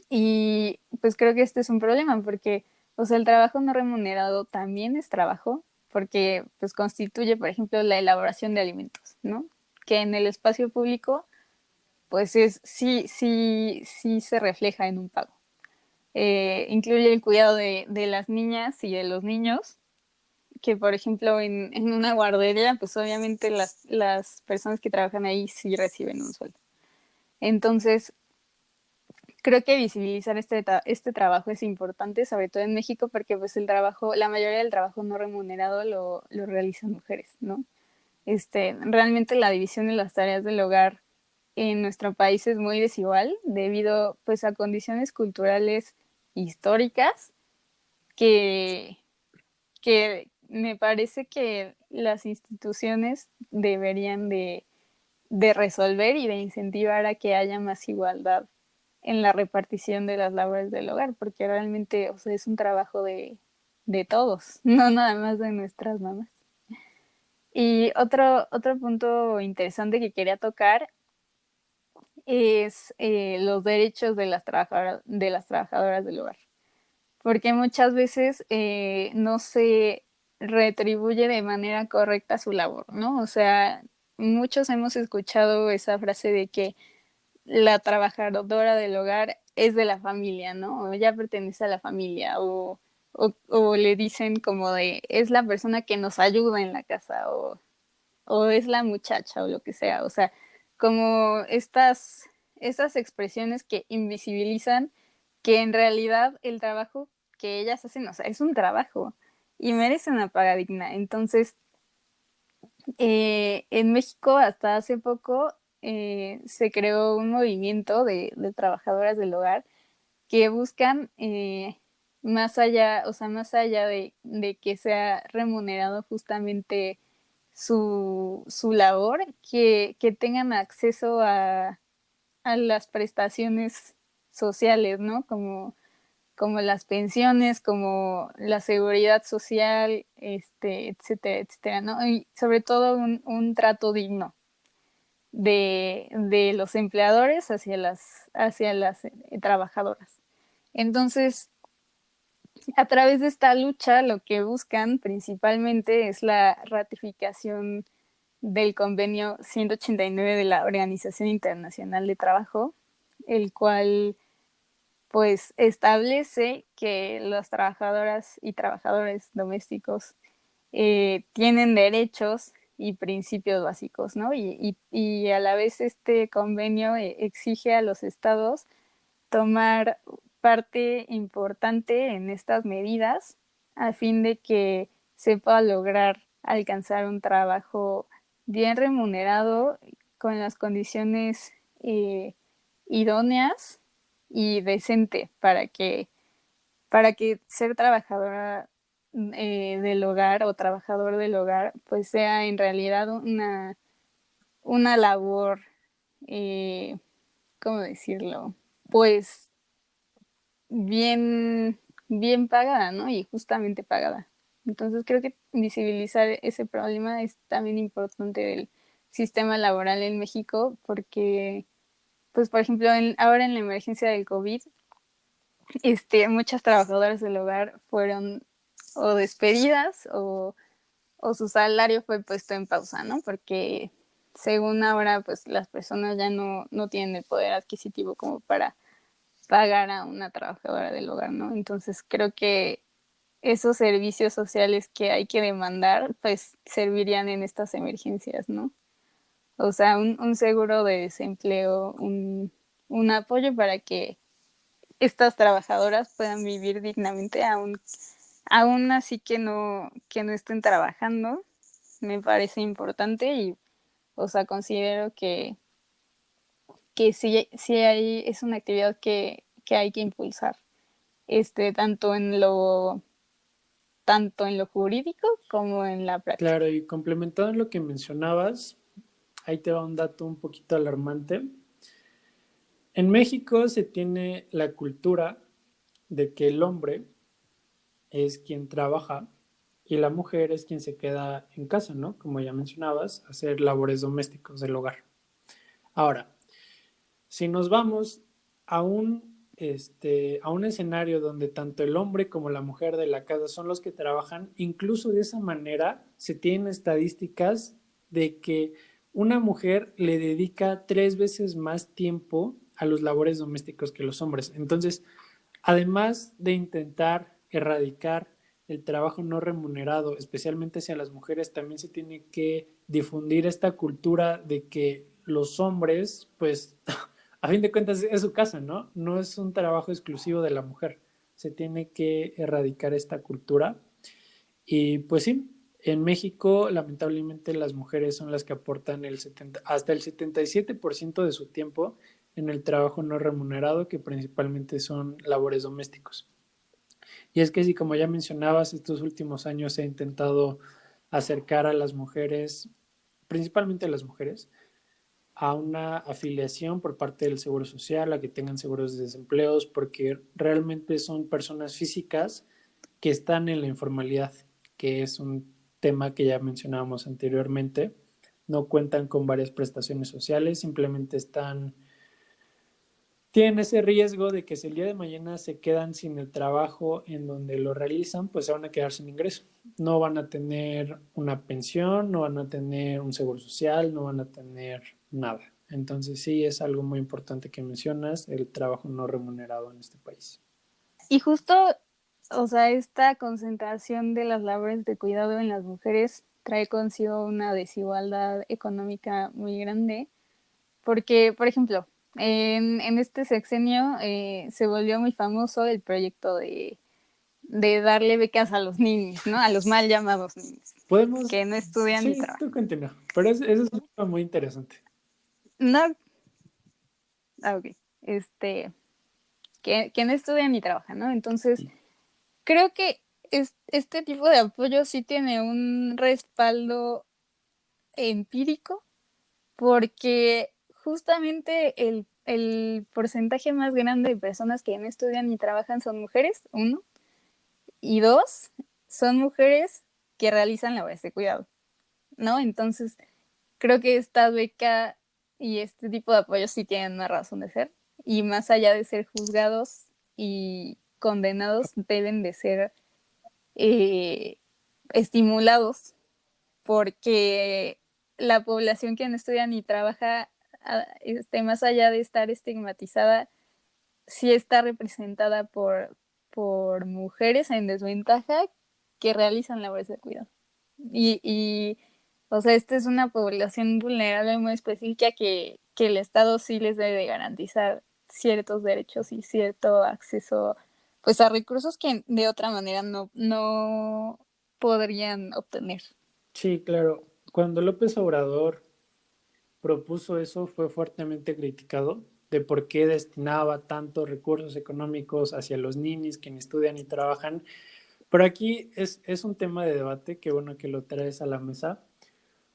Y pues creo que este es un problema porque, o sea, el trabajo no remunerado también es trabajo porque pues constituye, por ejemplo, la elaboración de alimentos, ¿no? Que en el espacio público pues sí se refleja en un pago. Incluye el cuidado de las niñas y de los niños, que por ejemplo en una guardería, pues obviamente las personas que trabajan ahí sí reciben un sueldo. Entonces, creo que visibilizar este trabajo es importante, sobre todo en México, porque pues la mayoría del trabajo no remunerado lo realizan mujeres, ¿no? Realmente la división de las tareas del hogar en nuestro país es muy desigual debido pues a condiciones culturales históricas que, que me parece que las instituciones deberían de resolver y de incentivar a que haya más igualdad en la repartición de las labores del hogar, porque realmente, o sea, es un trabajo de todos, no nada más de nuestras mamás. Y otro punto interesante que quería tocar es los derechos de las trabajadoras del hogar, porque muchas veces no se retribuye de manera correcta su labor, ¿no? O sea, muchos hemos escuchado esa frase de que la trabajadora del hogar es de la familia, ¿no? O ya pertenece a la familia, o le dicen como de, es la persona que nos ayuda en la casa, o es la muchacha, o lo que sea. O sea, como estas expresiones que invisibilizan que en realidad el trabajo que ellas hacen, o sea, es un trabajo y merece una paga digna. Entonces, en México hasta hace poco se creó un movimiento de trabajadoras del hogar que buscan más allá, o sea, más allá de que sea remunerado justamente su labor, que tengan acceso a las prestaciones sociales, ¿no? Como las pensiones, como la seguridad social, etcétera, etcétera, ¿no? Y sobre todo un trato digno de los empleadores hacia las trabajadoras. Entonces, a través de esta lucha, lo que buscan principalmente es la ratificación del convenio 189 de la Organización Internacional de Trabajo, el cual pues establece que las trabajadoras y trabajadores domésticos tienen derechos y principios básicos, ¿no? Y a la vez este convenio exige a los estados tomar parte importante en estas medidas a fin de que se pueda lograr alcanzar un trabajo bien remunerado, con las condiciones idóneas y decente para que ser trabajadora del hogar o trabajador del hogar pues sea en realidad una labor, eh, ¿cómo decirlo? Pues bien, bien pagada, ¿no? Y justamente pagada. Entonces creo que visibilizar ese problema es también importante del sistema laboral en México porque, pues por ejemplo, ahora en la emergencia del COVID, muchas trabajadoras del hogar fueron o despedidas o su salario fue puesto en pausa, ¿no? Porque según ahora, pues las personas ya no tienen el poder adquisitivo como para pagar a una trabajadora del hogar, ¿no? Entonces creo que esos servicios sociales que hay que demandar, pues servirían en estas emergencias, ¿no? O sea, un seguro de desempleo, un apoyo para que estas trabajadoras puedan vivir dignamente aún así que no estén trabajando, me parece importante y, o sea, considero que sí es una actividad que hay que impulsar, tanto tanto en lo jurídico como en la práctica. Claro, y complementando lo que mencionabas, ahí te va un dato un poquito alarmante. En México se tiene la cultura de que el hombre es quien trabaja y la mujer es quien se queda en casa, ¿no? Como ya mencionabas, hacer labores domésticos del hogar. Ahora, si nos vamos a a un escenario donde tanto el hombre como la mujer de la casa son los que trabajan, incluso de esa manera se tienen estadísticas de que una mujer le dedica 3 veces más tiempo a los labores domésticos que los hombres. Entonces, además de intentar erradicar el trabajo no remunerado, especialmente hacia las mujeres, también se tiene que difundir esta cultura de que los hombres, pues, a fin de cuentas es su casa, ¿no? No es un trabajo exclusivo de la mujer. Se tiene que erradicar esta cultura. Y pues sí, en México lamentablemente las mujeres son las que aportan hasta el 77% de su tiempo en el trabajo no remunerado, que principalmente son labores domésticos. Y es que sí, como ya mencionabas, estos últimos años se ha intentado acercar a las mujeres, principalmente a las mujeres, a una afiliación por parte del Seguro Social, a que tengan seguros de desempleos, porque realmente son personas físicas que están en la informalidad, que es un tema que ya mencionábamos anteriormente. No cuentan con varias prestaciones sociales, simplemente tienen ese riesgo de que si el día de mañana se quedan sin el trabajo en donde lo realizan, pues se van a quedar sin ingreso. No van a tener una pensión, no van a tener un seguro social, no van a tener nada. Entonces sí es algo muy importante que mencionas, el trabajo no remunerado en este país. Y justo, o sea, esta concentración de las labores de cuidado en las mujeres trae consigo una desigualdad económica muy grande, porque, por ejemplo, en este sexenio se volvió muy famoso el proyecto de darle becas a los niños, ¿no? A los mal llamados niños, Podemos, que no estudian ni sí, trabajan. tú continúa, pero eso es un tema muy interesante. No, ok, este, que no estudian ni trabajan, ¿no? Entonces, creo que este tipo de apoyo sí tiene un respaldo empírico porque justamente el porcentaje más grande de personas que no estudian ni trabajan son mujeres, uno, y dos, son mujeres que realizan labores de cuidado, ¿no? Entonces, creo que esta beca y este tipo de apoyos sí tienen una razón de ser y más allá de ser juzgados y condenados, deben de ser eh, estimulados porque la población que no estudia ni trabaja, más allá de estar estigmatizada, sí está representada por mujeres en desventaja que realizan labores de cuidado. Y o sea, esta es una población vulnerable muy específica que el Estado sí les debe de garantizar ciertos derechos y cierto acceso pues a recursos que de otra manera no podrían obtener. Sí, claro. cuando López Obrador propuso eso fue fuertemente criticado de por qué destinaba tantos recursos económicos hacia los ninis que ni estudian ni trabajan. Pero aquí es un tema de debate, qué bueno que lo traes a la mesa,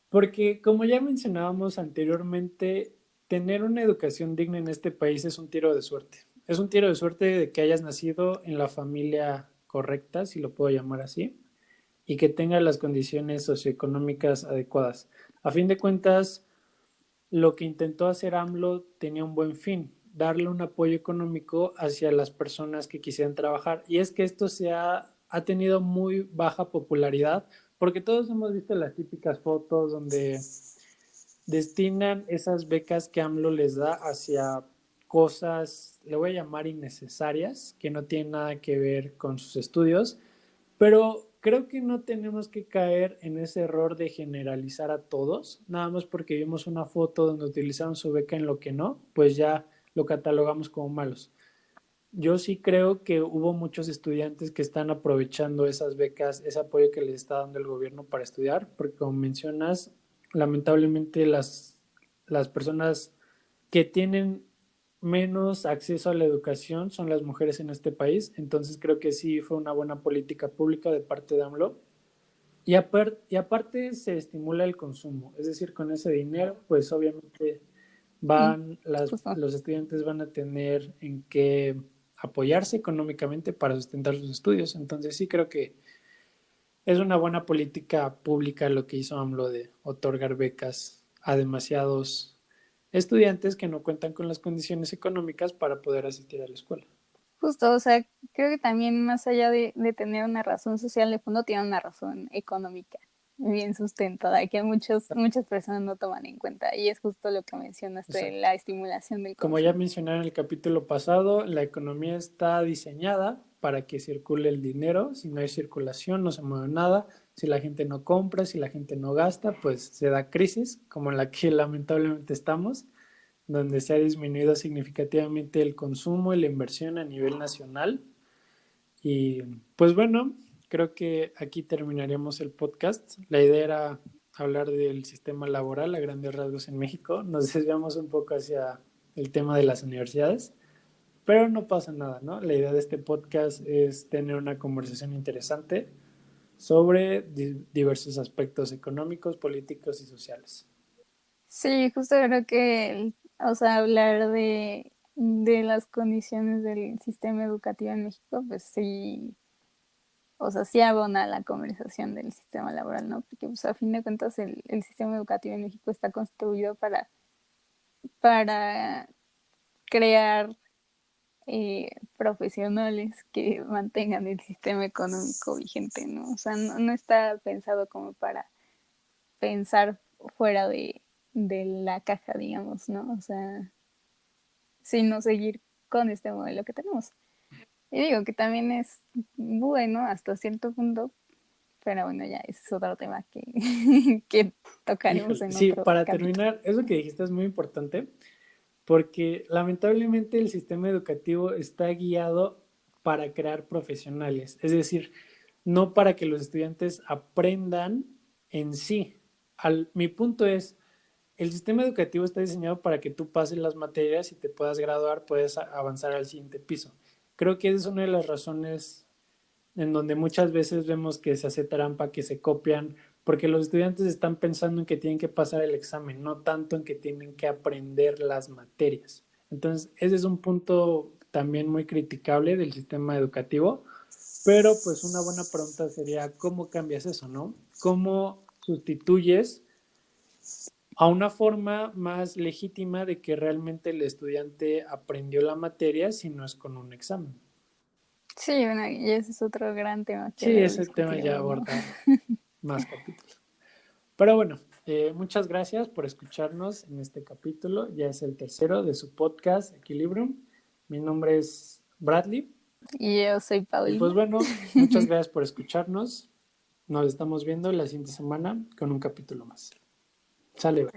porque como ya mencionábamos anteriormente, tener una educación digna en este país es un tiro de suerte. Es un tiro de suerte de que hayas nacido en la familia correcta, si lo puedo llamar así, y que tenga las condiciones socioeconómicas adecuadas. A fin de cuentas, lo que intentó hacer AMLO tenía un buen fin, darle un apoyo económico hacia las personas que quisieran trabajar. Y es que esto ha tenido muy baja popularidad, porque todos hemos visto las típicas fotos donde destinan esas becas que AMLO les da hacia cosas, le voy a llamar innecesarias, que no tienen nada que ver con sus estudios, pero creo que no tenemos que caer en ese error de generalizar a todos, nada más porque vimos una foto donde utilizaron su beca en lo que no, pues ya lo catalogamos como malos. Yo sí creo que hubo muchos estudiantes que están aprovechando esas becas, ese apoyo que les está dando el gobierno para estudiar, porque como mencionas, lamentablemente las personas que tienen menos acceso a la educación son las mujeres en este país. Entonces creo que sí fue una buena política pública de parte de AMLO. Y aparte se estimula el consumo, es decir, con ese dinero, pues obviamente Mm, justo. los estudiantes van a tener en qué apoyarse económicamente para sustentar sus estudios. Entonces sí creo que es una buena política pública lo que hizo AMLO de otorgar becas a demasiados estudiantes que no cuentan con las condiciones económicas para poder asistir a la escuela. Justo, o sea, creo que también más allá de tener una razón social de fondo, tiene una razón económica bien sustentada que muchas personas no toman en cuenta. Y es justo lo que mencionaste de Exacto. la estimulación del Como ya consumo. mencioné en el capítulo pasado, la economía está diseñada para que circule el dinero. Si no hay circulación, no se mueve nada. Si la gente no compra, si la gente no gasta, pues se da crisis, como en la que lamentablemente estamos, donde se ha disminuido significativamente el consumo y la inversión a nivel nacional. Y pues bueno, creo que aquí terminaremos el podcast. La idea era hablar del sistema laboral a grandes rasgos en México. Nos desviamos un poco hacia el tema de las universidades, pero no pasa nada, ¿no? La idea de este podcast es tener una conversación interesante sobre diversos aspectos económicos, políticos y sociales. Sí, justo creo que, o sea, hablar de las condiciones del sistema educativo en México, pues sí, o sea, sí abona la conversación del sistema laboral, ¿no? Porque, pues, a fin de cuentas, el sistema educativo en México está construido para crear profesionales que mantengan el sistema económico vigente, ¿no? O sea, no está pensado como para pensar fuera de la caja, digamos, ¿no? O sea, sino seguir con este modelo que tenemos. Y digo que también es bueno hasta cierto punto, pero bueno, ya es otro tema que, que tocaremos Híjole, en sí, otro para capítulo. terminar, eso que dijiste es muy importante porque lamentablemente el sistema educativo está guiado para crear profesionales, es decir, no para que los estudiantes aprendan en sí. Mi punto es, el sistema educativo está diseñado para que tú pases las materias y te puedas graduar, puedes avanzar al siguiente piso. Creo que esa es una de las razones en donde muchas veces vemos que se hace trampa, que se copian, porque los estudiantes están pensando en que tienen que pasar el examen, no tanto en que tienen que aprender las materias. Entonces, ese es un punto también muy criticable del sistema educativo, pero pues una buena pregunta sería, ¿cómo cambias eso, no? ¿Cómo sustituyes a una forma más legítima de que realmente el estudiante aprendió la materia si no es con un examen? Sí, bueno, y ese es otro gran tema que Sí, luego ese tema ya discutiremos, ¿no? aborda más capítulos. Pero bueno, muchas gracias por escucharnos en este capítulo. Ya es el tercero de su podcast Equilibrium. Mi nombre es Bradley. Y yo soy Y pues Paulina. bueno, muchas gracias por escucharnos. Nos estamos viendo la siguiente semana con un capítulo más. Sale.